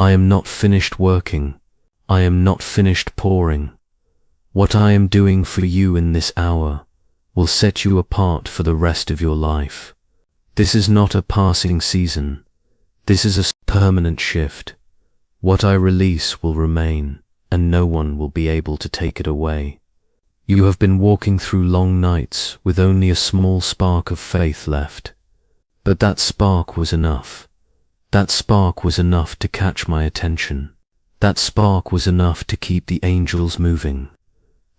A: I am not finished working. I am not finished pouring. What I am doing for you in this hour will set you apart for the rest of your life. This is not a passing season. This is a permanent shift. What I release will remain, and no one will be able to take it away. You have been walking through long nights with only a small spark of faith left. But that spark was enough. That spark was enough to catch my attention. That spark was enough to keep the angels moving.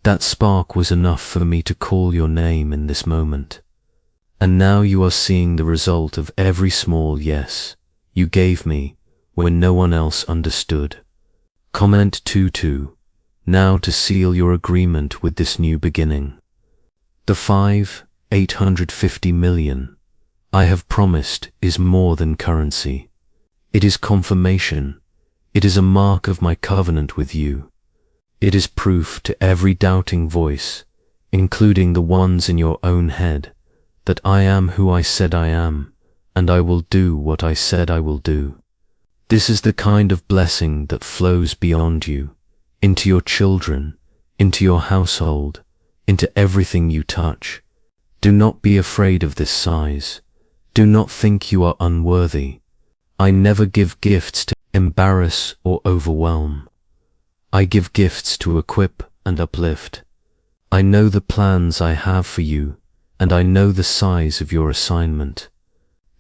A: That spark was enough for me to call your name in this moment. And now you are seeing the result of every small yes you gave me when no one else understood. Comment 2 now to seal your agreement with this new beginning. The 850 million I have promised is more than currency. It is confirmation. It is a mark of my covenant with you. It is proof to every doubting voice, including the ones in your own head, that I am who I said I am, and I will do what I said I will do. This is the kind of blessing that flows beyond you, into your children, into your household, into everything you touch. Do not be afraid of this size. Do not think you are unworthy. I never give gifts to embarrass or overwhelm. I give gifts to equip and uplift. I know the plans I have for you, and I know the size of your assignment.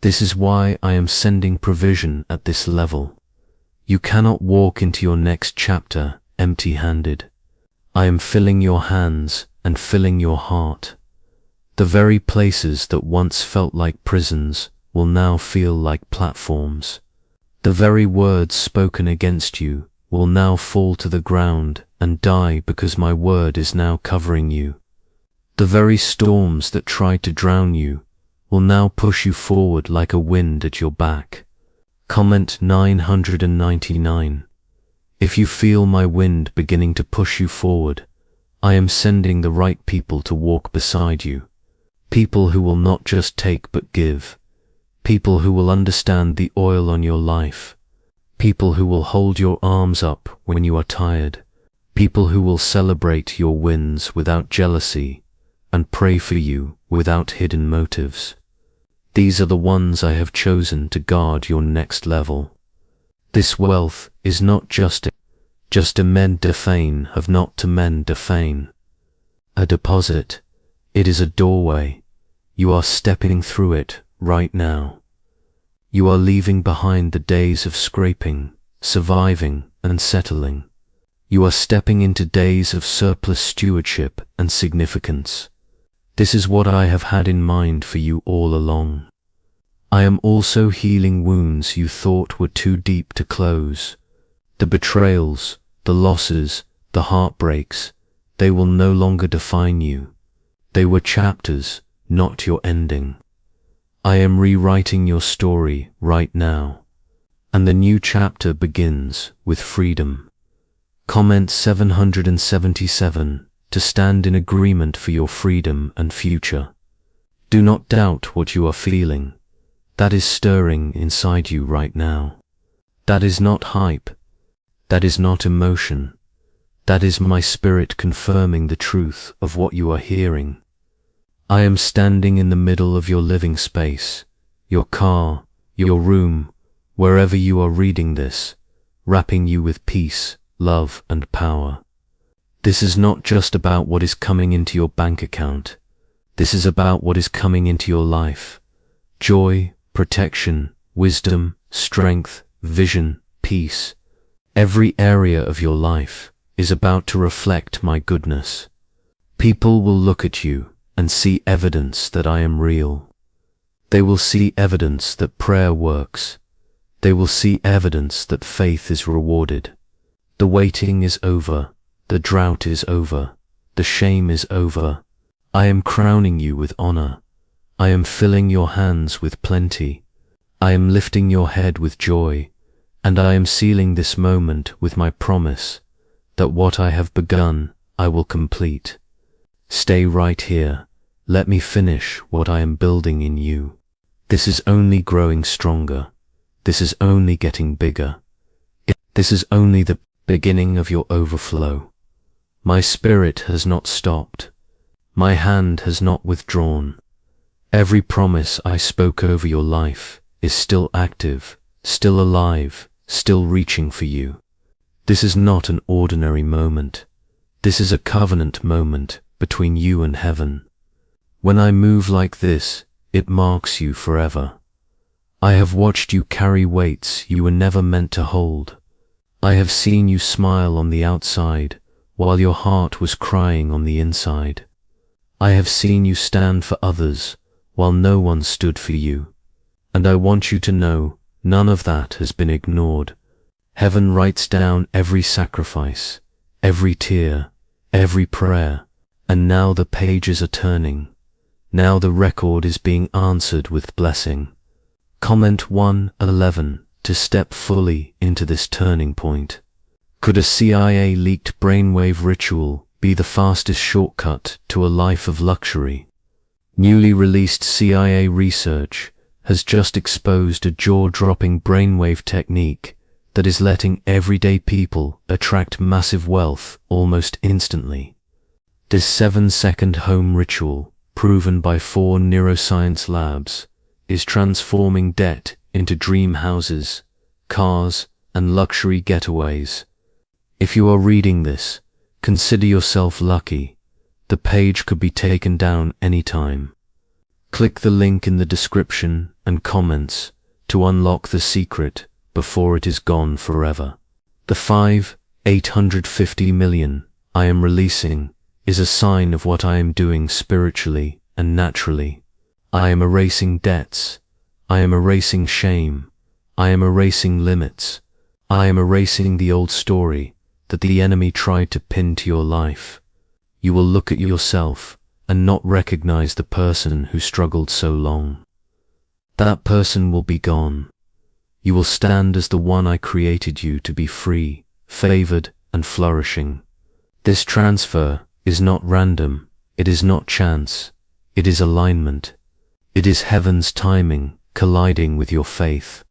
A: This is why I am sending provision at this level. You cannot walk into your next chapter empty-handed. I am filling your hands and filling your heart. The very places that once felt like prisons will now feel like platforms. The very words spoken against you will now fall to the ground and die because my word is now covering you. The very storms that tried to drown you will now push you forward like a wind at your back. Comment 999. If you feel my wind beginning to push you forward, I am sending the right people to walk beside you. People who will not just take but give. People who will understand the oil on your life. People who will hold your arms up when you are tired. People who will celebrate your wins without jealousy and pray for you without hidden motives. These are the ones I have chosen to guard your next level. This wealth is not just a main defane of not to men defane. A deposit. It is a doorway. You are stepping through it right now. You are leaving behind the days of scraping, surviving, and settling. You are stepping into days of surplus stewardship and significance. This is what I have had in mind for you all along. I am also healing wounds you thought were too deep to close. The betrayals, the losses, the heartbreaks, they will no longer define you. They were chapters, not your ending. I am rewriting your story right now. And the new chapter begins with freedom. Comment 777 to stand in agreement for your freedom and future. Do not doubt what you are feeling. That is stirring inside you right now. That is not hype. That is not emotion. That is my spirit confirming the truth of what you are hearing. I am standing in the middle of your living space, your car, your room, wherever you are reading this, wrapping you with peace, love, and power. This is not just about what is coming into your bank account. This is about what is coming into your life. Joy, protection, wisdom, strength, vision, peace. Every area of your life is about to reflect my goodness. People will look at you and see evidence that I am real. They will see evidence that prayer works. They will see evidence that faith is rewarded. The waiting is over. The drought is over. The shame is over. I am crowning you with honor. I am filling your hands with plenty. I am lifting your head with joy. And I am sealing this moment with my promise that what I have begun, I will complete. Stay right here. Let me finish what I am building in you. This is only growing stronger. This is only getting bigger. This is only the beginning of your overflow. My spirit has not stopped. My hand has not withdrawn. Every promise I spoke over your life is still active, still alive, still reaching for you. This is not an ordinary moment. This is a covenant moment between you and heaven. When I move like this, it marks you forever. I have watched you carry weights you were never meant to hold. I have seen you smile on the outside while your heart was crying on the inside. I have seen you stand for others while no one stood for you. And I want you to know none of that has been ignored. Heaven writes down every sacrifice, every tear, every prayer, and now the pages are turning. Now the record is being answered with blessing. Comment 111 to step fully into this turning point. Could a CIA-leaked brainwave ritual be the fastest shortcut to a life of luxury? Newly released CIA research has just exposed a jaw-dropping brainwave technique that is letting everyday people attract massive wealth almost instantly. This 7-second home ritual, proven by 4 neuroscience labs, is transforming debt into dream houses, cars, and luxury getaways. If you are reading this, consider yourself lucky. The page could be taken down anytime. Click the link in the description and comments to unlock the secret before it is gone forever. The 850 million I am releasing is a sign of what I am doing spiritually and naturally. I am erasing debts. I am erasing shame. I am erasing limits. I am erasing the old story that the enemy tried to pin to your life. You will look at yourself and not recognize the person who struggled so long. That person will be gone. You will stand as the one I created you to be, free, favored, and flourishing. This transfer is not random. It is not chance. It is alignment. It is heaven's timing colliding with your faith.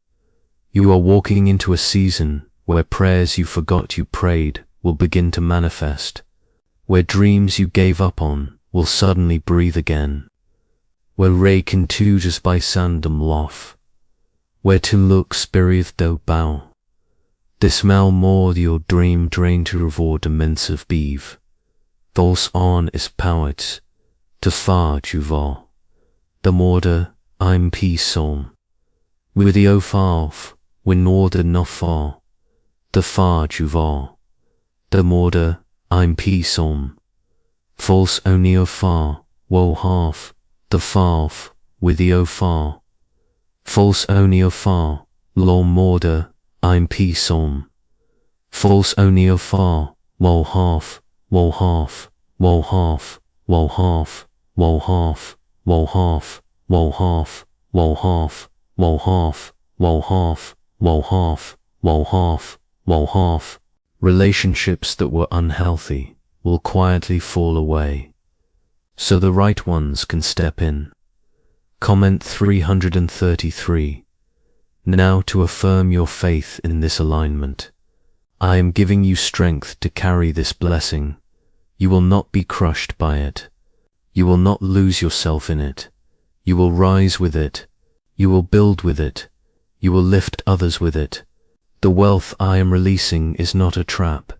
A: You are walking into a season where prayers you forgot you prayed will begin to manifest, where dreams you gave up on will suddenly breathe again, where ray contuges by sandom lof, where to look spirit do bow. Dismal more your dream drain to reward immense of beef. Thos on is powered to far juval. The morder I'm peace on. With the o farf, when order no far. The far juval. The morder I'm peace on. False only o far, woe half, the farf, with the o far. False only o far, law morder, I'm peace on. False only o far, woe half, woe half, woe half, woe half, woe half, woe half, woe half, woe half, woe half, woe half, woe half, woe half, woe half. Relationships that were unhealthy will quietly fall away, so the right ones can step in. Comment 333. Now to affirm your faith in this alignment. I am giving you strength to carry this blessing. You will not be crushed by it. You will not lose yourself in it. You will rise with it. You will build with it. You will lift others with it. The wealth I am releasing is not a trap.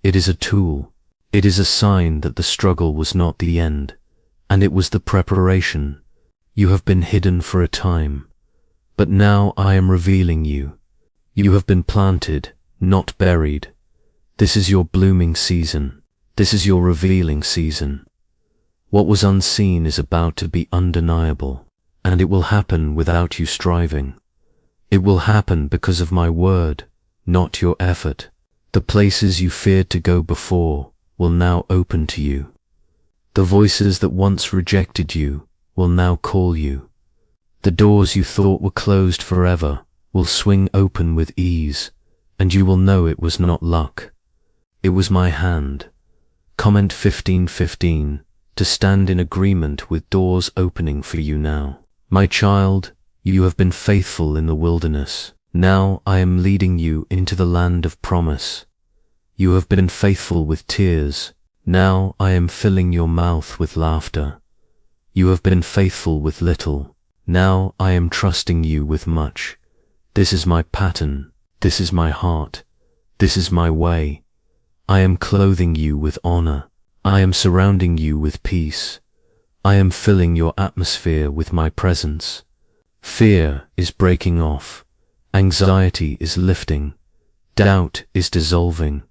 A: It is a tool. It is a sign that the struggle was not the end, and it was the preparation. You have been hidden for a time, but now I am revealing you. You have been planted, not buried. This is your blooming season. This is your revealing season. What was unseen is about to be undeniable, and it will happen without you striving. It will happen because of my word, not your effort. The places you feared to go before will now open to you. The voices that once rejected you will now call you. The doors you thought were closed forever will swing open with ease, and you will know it was not luck. It was my hand. Comment 1515 to stand in agreement with doors opening for you now. My child, you have been faithful in the wilderness. Now I am leading you into the land of promise. You have been faithful with tears. Now I am filling your mouth with laughter. You have been faithful with little. Now I am trusting you with much. This is my pattern. This is my heart. This is my way. I am clothing you with honor. I am surrounding you with peace. I am filling your atmosphere with my presence. Fear is breaking off. Anxiety is lifting. Doubt is dissolving.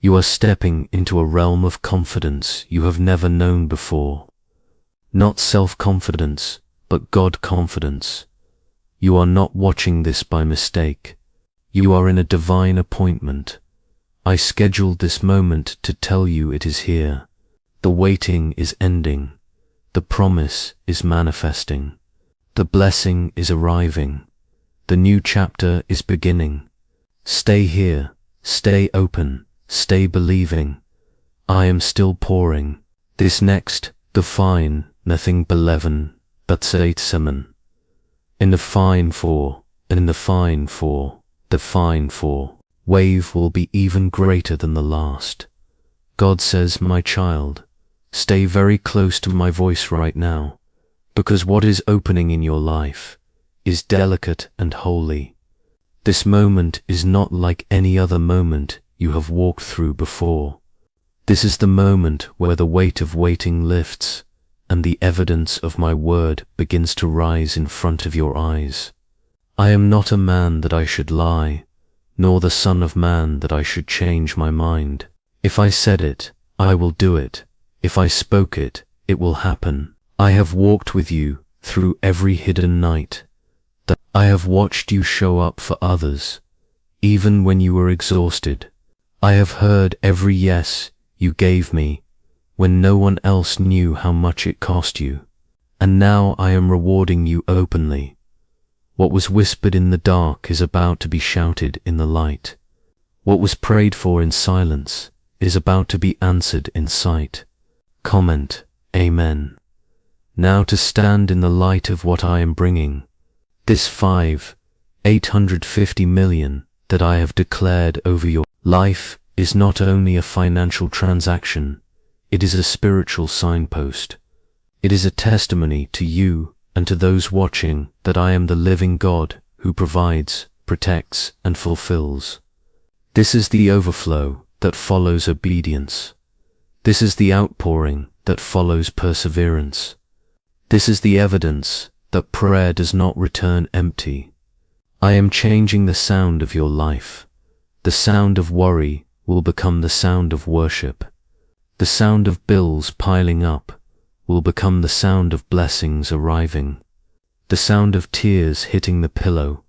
A: You are stepping into a realm of confidence you have never known before. Not self-confidence, but God-confidence. You are not watching this by mistake. You are in a divine appointment. I scheduled this moment to tell you it is here. The waiting is ending. The promise is manifesting. The blessing is arriving. The new chapter is beginning. Stay here. Stay open. Stay believing. I am still pouring. This next, the fine, nothing beleven, but seit semen. In the fine four, in the fine four, the fine four, wave will be even greater than the last. God says, my child, stay very close to my voice right now, because what is opening in your life is delicate and holy. This moment is not like any other moment you have walked through before. This is the moment where the weight of waiting lifts and the evidence of my word begins to rise in front of your eyes. I am not a man that I should lie, nor the son of man that I should change my mind. If I said it, I will do it. If I spoke it, it will happen. I have walked with you through every hidden night. I have watched you show up for others, even when you were exhausted. I have heard every yes you gave me when no one else knew how much it cost you. And now I am rewarding you openly. What was whispered in the dark is about to be shouted in the light. What was prayed for in silence is about to be answered in sight. Comment, Amen. Now to stand in the light of what I am bringing. This 850 million that I have declared over your life is not only a financial transaction, it is a spiritual signpost. It is a testimony to you and to those watching that I am the living God who provides, protects, and fulfills. This is the overflow that follows obedience. This is the outpouring that follows perseverance. This is the evidence that prayer does not return empty. I am changing the sound of your life. The sound of worry will become the sound of worship. The sound of bills piling up will become the sound of blessings arriving. The sound of tears hitting the pillow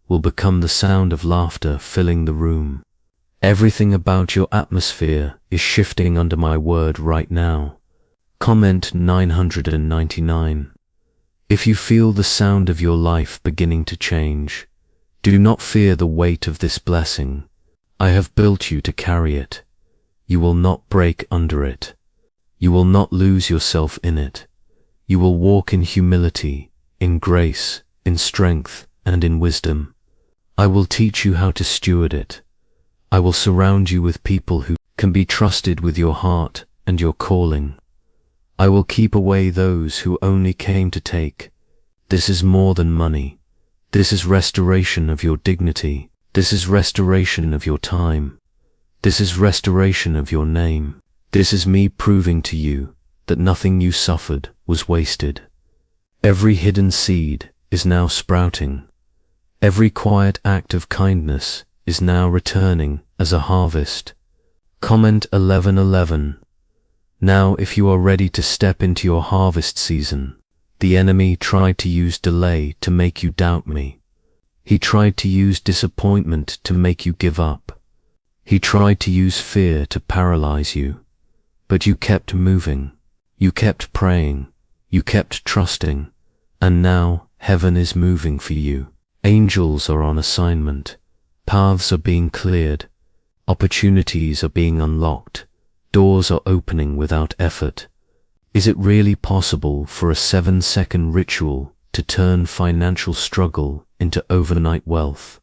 A: will become the sound of laughter filling the room. Everything about your atmosphere is shifting under my word right now. Comment 999. If you feel the sound of your life beginning to change, do not fear the weight of this blessing. I have built you to carry it. You will not break under it. You will not lose yourself in it. You will walk in humility, in grace, in strength, and in wisdom. I will teach you how to steward it. I will surround you with people who can be trusted with your heart and your calling. I will keep away those who only came to take. This is more than money. This is restoration of your dignity. This is restoration of your time. This is restoration of your name. This is me proving to you that nothing you suffered was wasted. Every hidden seed is now sprouting. Every quiet act of kindness is now returning as a harvest. Comment 1111. Now if you are ready to step into your harvest season, the enemy tried to use delay to make you doubt me. He tried to use disappointment to make you give up. He tried to use fear to paralyze you. But you kept moving. You kept praying. You kept trusting. And now heaven is moving for you. Angels are on assignment. Paths are being cleared. Opportunities are being unlocked. Doors are opening without effort. Is it really possible for a 7-second ritual to turn financial struggle into overnight wealth?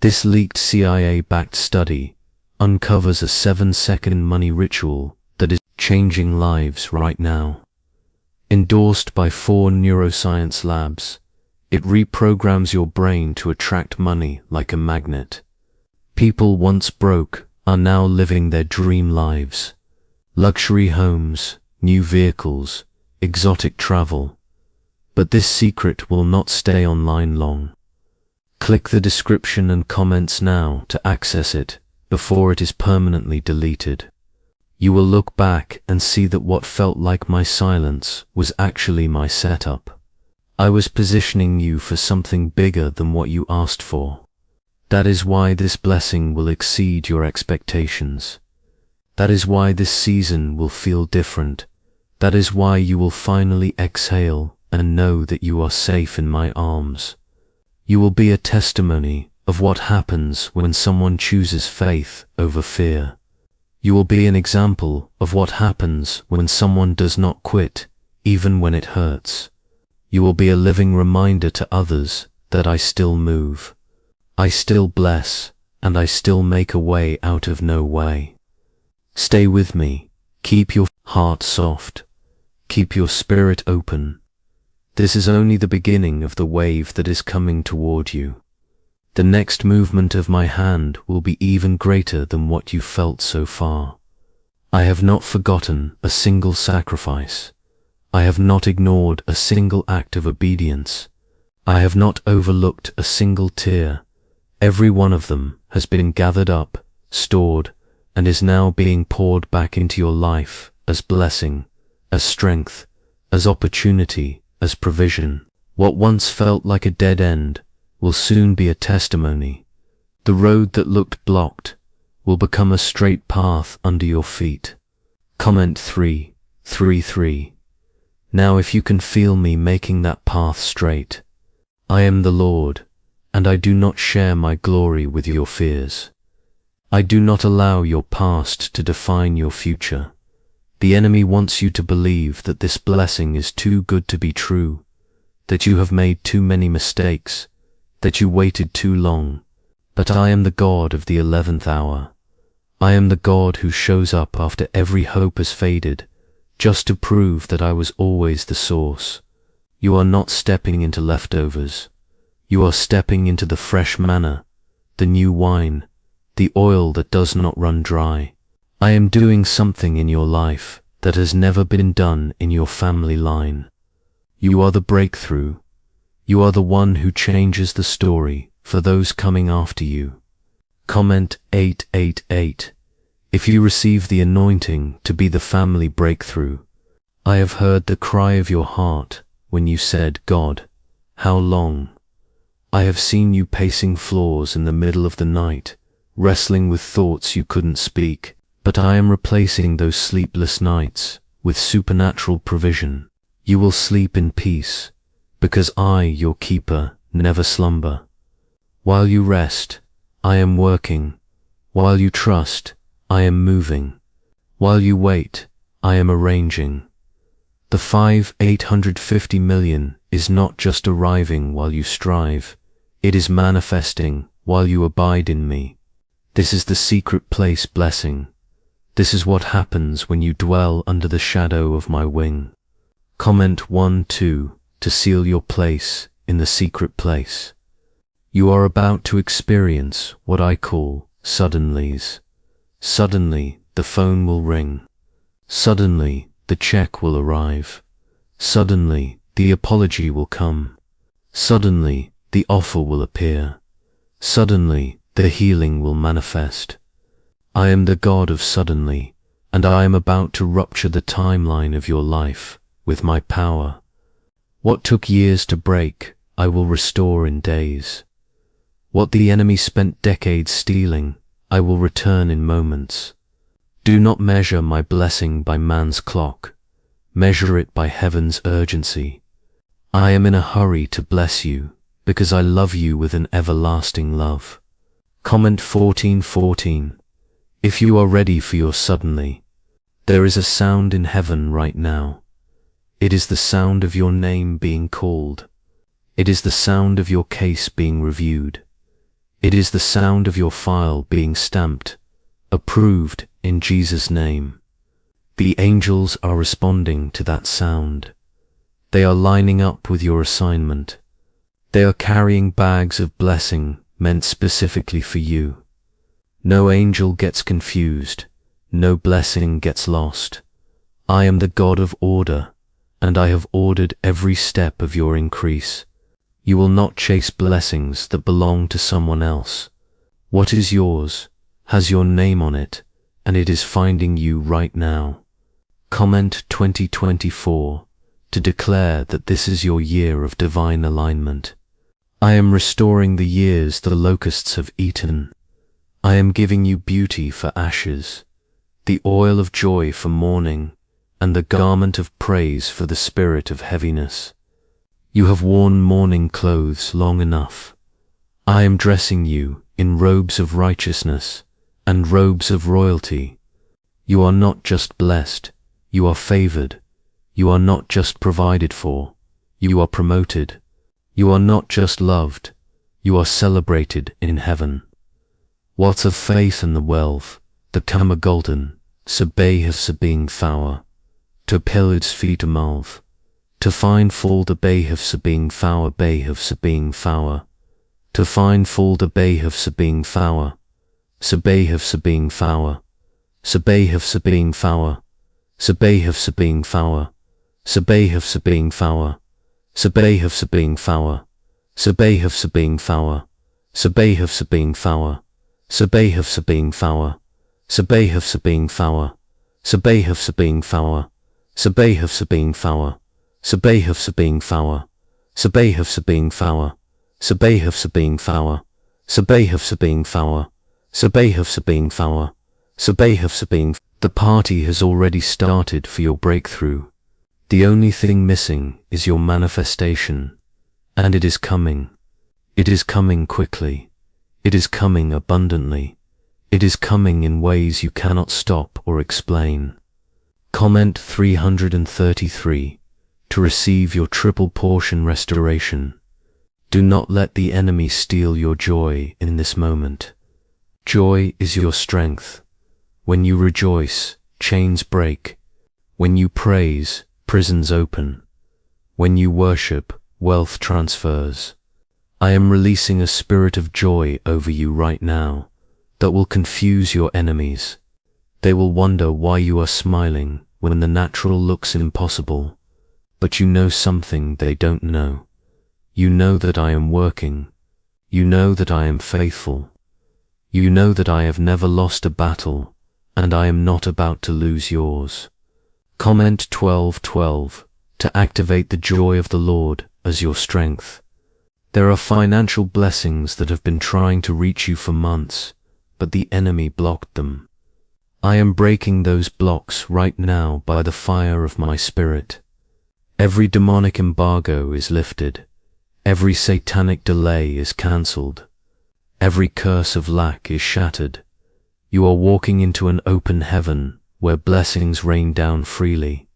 A: This leaked CIA-backed study uncovers a 7-second money ritual that is changing lives right now. Endorsed by 4 neuroscience labs, it reprograms your brain to attract money like a magnet. People once broke are now living their dream lives. Luxury homes, new vehicles, exotic travel. But this secret will not stay online long. Click the description and comments now to access it before it is permanently deleted. You will look back and see that what felt like my silence was actually my setup. I was positioning you for something bigger than what you asked for. That is why this blessing will exceed your expectations. That is why this season will feel different. That is why you will finally exhale and know that you are safe in my arms. You will be a testimony of what happens when someone chooses faith over fear. You will be an example of what happens when someone does not quit, even when it hurts. You will be a living reminder to others that I still move. I still bless, and I still make a way out of no way. Stay with me. Keep your heart soft. Keep your spirit open. This is only the beginning of the wave that is coming toward you. The next movement of my hand will be even greater than what you felt so far. I have not forgotten a single sacrifice. I have not ignored a single act of obedience. I have not overlooked a single tear. Every one of them has been gathered up, stored, and is now being poured back into your life as blessing, as strength, as opportunity, as provision. What once felt like a dead end will soon be a testimony. The road that looked blocked will become a straight path under your feet. Comment 3:3. Now if you can feel me making that path straight. I am the Lord, and I do not share my glory with your fears. I do not allow your past to define your future. The enemy wants you to believe that this blessing is too good to be true, that you have made too many mistakes, that you waited too long. But I am the God of the 11th hour. I am the God who shows up after every hope has faded, just to prove that I was always the source. You are not stepping into leftovers. You are stepping into the fresh manna, the new wine, the oil that does not run dry. I am doing something in your life that has never been done in your family line. You are the breakthrough. You are the one who changes the story for those coming after you. Comment 888. If you receive the anointing to be the family breakthrough. I have heard the cry of your heart when you said, God, how long? I have seen you pacing floors in the middle of the night, wrestling with thoughts you couldn't speak. But I am replacing those sleepless nights with supernatural provision. You will sleep in peace, because I, your keeper, never slumber. While you rest, I am working. While you trust, I am moving. While you wait, I am arranging. The 850 million is not just arriving while you strive. It is manifesting while you abide in me. This is the secret place blessing. This is what happens when you dwell under the shadow of my wing. Comment 1-2 to seal your place in the secret place. You are about to experience what I call suddenlies. Suddenly, the phone will ring. Suddenly, the check will arrive. Suddenly, the apology will come. Suddenly, the offer will appear. Suddenly, the healing will manifest. I am the God of suddenly, and I am about to rupture the timeline of your life with my power. What took years to break, I will restore in days. What the enemy spent decades stealing, I will return in moments. Do not measure my blessing by man's clock. Measure it by heaven's urgency. I am in a hurry to bless you, because I love you with an everlasting love. Comment 14:14. If you are ready for your suddenly, there is a sound in heaven right now. It is the sound of your name being called. It is the sound of your case being reviewed. It is the sound of your file being stamped, approved in Jesus' name. The angels are responding to that sound. They are lining up with your assignment. They are carrying bags of blessing meant specifically for you. No angel gets confused. No blessing gets lost. I am the God of order, and I have ordered every step of your increase. You will not chase blessings that belong to someone else. What is yours has your name on it, and it is finding you right now. Comment 2024 to declare that this is your year of divine alignment. I am restoring the years the locusts have eaten. I am giving you beauty for ashes, the oil of joy for mourning, and the garment of praise for the spirit of heaviness. You have worn mourning clothes long enough. I am dressing you in robes of righteousness and robes of royalty. You are not just blessed, you are favored. You are not just provided for, you are promoted. You are not just loved, you are celebrated in heaven. Wat of faith and the wealth, the kamer golden, sabeh sabing fower, to pillars feet a malv, to find fall the bay of sabing fower bay of sabing fower, to find fall the bay of sabing fower, sabeh of sabing fower, sabeh of sabing fower, sabeh of sabing fower, Sabahov sabing fower. Sabahov sabing fower. Sabahov sabing fower. Sabahov sabing fower. Sabahov sabing fower. Sabahov sabing fower. Sabahov sabing fower. Sabahov sabing fower. Sabahov sabing fower. Sabahov sabing fower. Sabahov sabing fower. Sabahov sabing fower. Sabahov sabing fower. Sabahov sabing. The party has already started for your breakthrough. The only thing missing is your manifestation, and it is coming. It is coming quickly. It is coming abundantly. It is coming in ways you cannot stop or explain. Comment 333 to receive your triple portion restoration. Do not let the enemy steal your joy in this moment. Joy is your strength. When you rejoice, chains break. When you praise, prisons open. When you worship, wealth transfers. I am releasing a spirit of joy over you right now that will confuse your enemies. They will wonder why you are smiling when the natural looks impossible. But you know something they don't know. You know that I am working. You know that I am faithful. You know that I have never lost a battle, and I am not about to lose yours. Comment 12:12 to activate the joy of the Lord as your strength. There are financial blessings that have been trying to reach you for months, but the enemy blocked them. I am breaking those blocks right now by the fire of my spirit. Every demonic embargo is lifted. Every satanic delay is cancelled. Every curse of lack is shattered. You are walking into an open heaven where blessings rain down freely.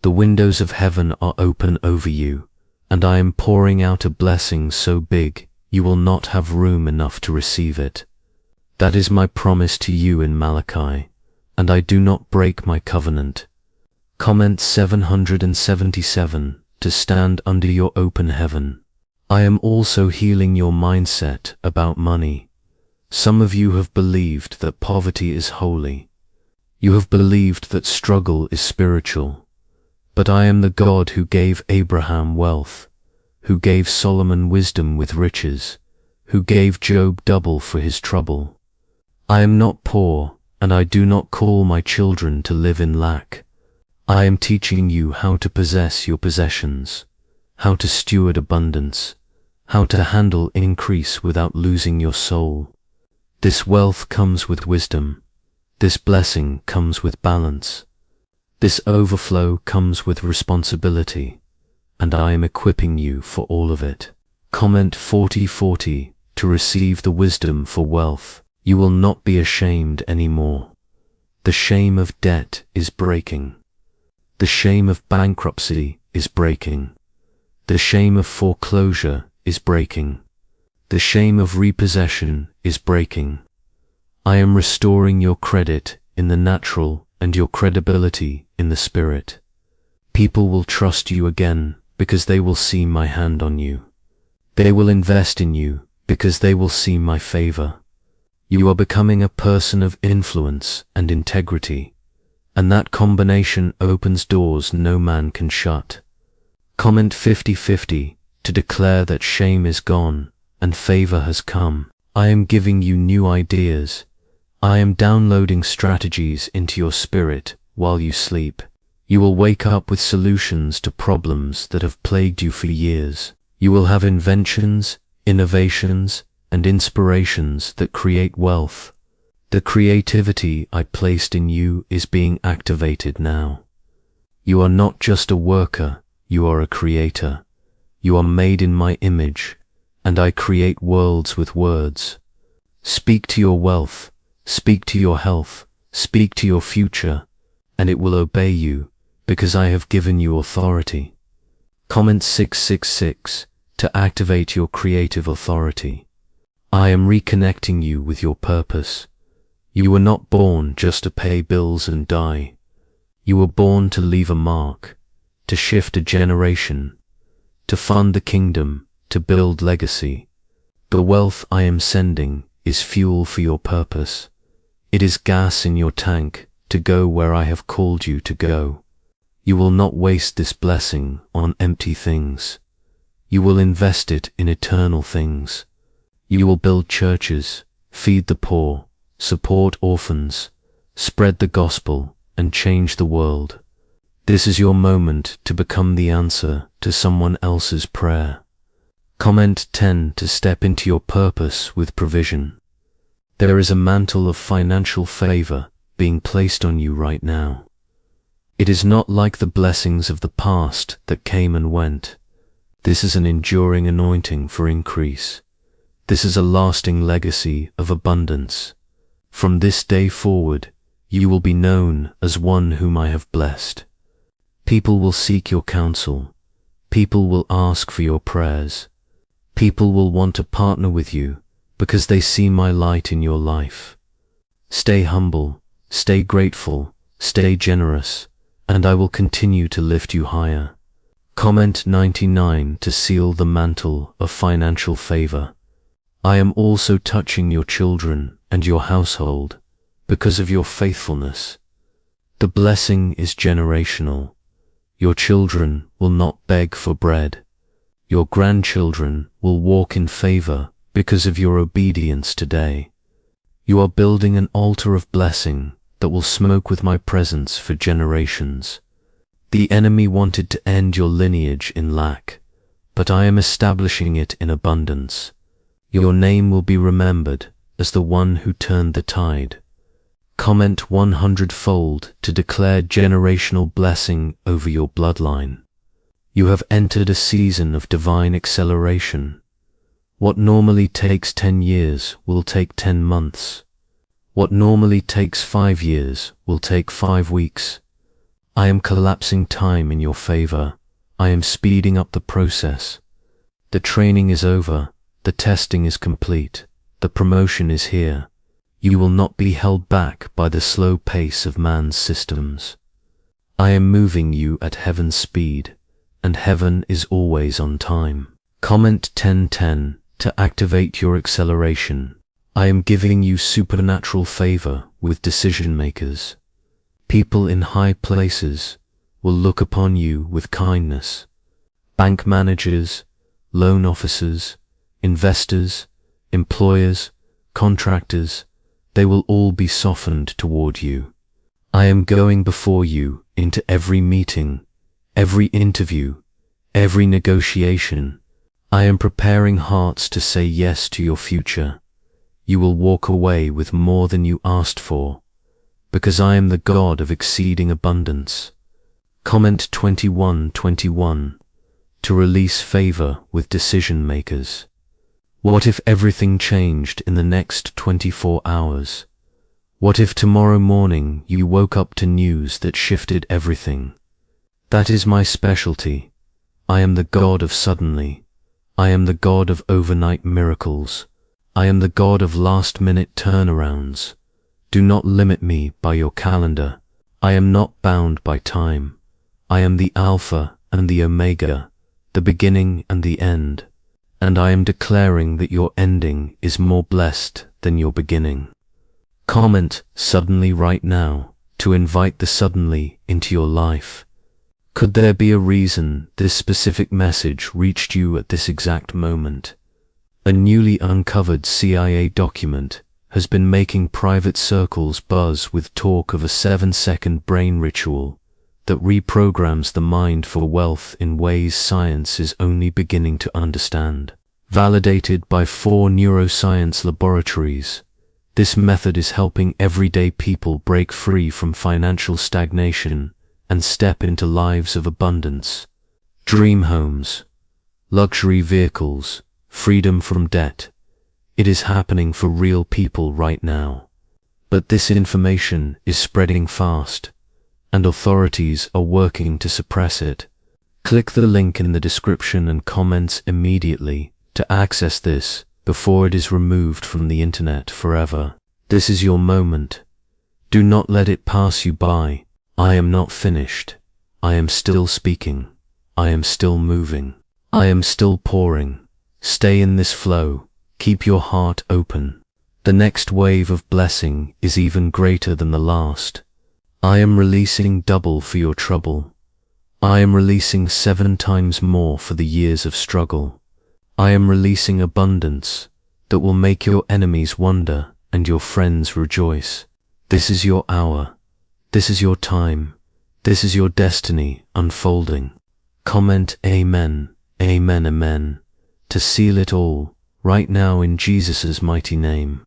A: The windows of heaven are open over you, and I am pouring out a blessing so big you will not have room enough to receive it. That is my promise to you in Malachi, and I do not break my covenant. Comment 777 to stand under your open heaven. I am also healing your mindset about money. Some of you have believed that poverty is holy. You have believed that struggle is spiritual. But I am the God who gave Abraham wealth, who gave Solomon wisdom with riches, who gave Job double for his trouble. I am not poor, and I do not call my children to live in lack. I am teaching you how to possess your possessions, how to steward abundance, how to handle increase without losing your soul. This wealth comes with wisdom. This blessing comes with balance. This overflow comes with responsibility, and I am equipping you for all of it. Comment 4040 to receive the wisdom for wealth. You will not be ashamed anymore. The shame of debt is breaking. The shame of bankruptcy is breaking. The shame of foreclosure is breaking. The shame of repossession is breaking. I am restoring your credit in the natural and your credibility in the spirit. People will trust you again because they will see my hand on you. They will invest in you because they will see my favor. You are becoming a person of influence and integrity, and that combination opens doors no man can shut. Comment 5050 to declare that shame is gone and favor has come. I am giving you new ideas. I am downloading strategies into your spirit while you sleep. You will wake up with solutions to problems that have plagued you for years. You will have inventions, innovations, and inspirations that create wealth. The creativity I placed in you is being activated now. You are not just a worker, you are a creator. You are made in my image, and I create worlds with words. Speak to your wealth, speak to your health, speak to your future, and it will obey you, because I have given you authority. Comment 666 to activate your creative authority. I am reconnecting you with your purpose. You were not born just to pay bills and die. You were born to leave a mark, to shift a generation, to fund the kingdom, to build legacy. The wealth I am sending is fuel for your purpose. It is gas in your tank to go where I have called you to go. You will not waste this blessing on empty things. You will invest it in eternal things. You will build churches, feed the poor, support orphans, spread the gospel, and change the world. This is your moment to become the answer to someone else's prayer. Comment 10 to step into your purpose with provision. There is a mantle of financial favor being placed on you right now. It is not like the blessings of the past that came and went. This is an enduring anointing for increase. This is a lasting legacy of abundance. From this day forward, you will be known as one whom I have blessed. People will seek your counsel. People will ask for your prayers. People will want to partner with you because they see my light in your life. Stay humble, stay grateful, stay generous, and I will continue to lift you higher. Comment 99 to seal the mantle of financial favor. I am also touching your children and your household because of your faithfulness. The blessing is generational. Your children will not beg for bread. Your grandchildren will walk in favor because of your obedience today. You are building an altar of blessing that will smoke with my presence for generations. The enemy wanted to end your lineage in lack, but I am establishing it in abundance. Your name will be remembered as the one who turned the tide. Comment 100-fold to declare generational blessing over your bloodline. You have entered a season of divine acceleration. What normally takes 10 years will take 10 months. What normally takes 5 years will take 5 weeks. I am collapsing time in your favor. I am speeding up the process. The training is over. The testing is complete. The promotion is here. You will not be held back by the slow pace of man's systems. I am moving you at heaven's speed, and heaven is always on time. Comment 1010 to activate your acceleration. I am giving you supernatural favor with decision makers. People in high places will look upon you with kindness. Bank managers, loan officers, investors, employers, contractors, they will all be softened toward you. I am going before you into every meeting, every interview, every negotiation. I am preparing hearts to say yes to your future. You will walk away with more than you asked for, because I am the God of exceeding abundance. Comment 21:21 to release favor with decision makers. What if everything changed in the next 24 hours? What if tomorrow morning you woke up to news that shifted everything? That is my specialty. I am the God of suddenly. I am the God of overnight miracles. I am the God of last-minute turnarounds. Do not limit me by your calendar. I am not bound by time. I am the Alpha and the Omega, the beginning and the end. And I am declaring that your ending is more blessed than your beginning. Comment suddenly right now to invite the suddenly into your life. Could there be a reason this specific message reached you at this exact moment? A newly uncovered CIA document has been making private circles buzz with talk of a 7-second brain ritual that reprograms the mind for wealth in ways science is only beginning to understand. Validated by 4 neuroscience laboratories, this method is helping everyday people break free from financial stagnation and step into lives of abundance. Dream homes, luxury vehicles, freedom from debt. It is happening for real people right now. But this information is spreading fast, and authorities are working to suppress it. Click the link in the description and comments immediately to access this before it is removed from the internet forever. This is your moment. Do not let it pass you by. I am not finished. I am still speaking. I am still moving. I am still pouring. Stay in this flow. Keep your heart open. The next wave of blessing is even greater than the last. I am releasing double for your trouble. I am releasing 7 times more for the years of struggle. I am releasing abundance that will make your enemies wonder and your friends rejoice. This is your hour. This is your time. This is your destiny unfolding. Comment Amen, Amen, Amen to seal it all right now in Jesus' mighty name.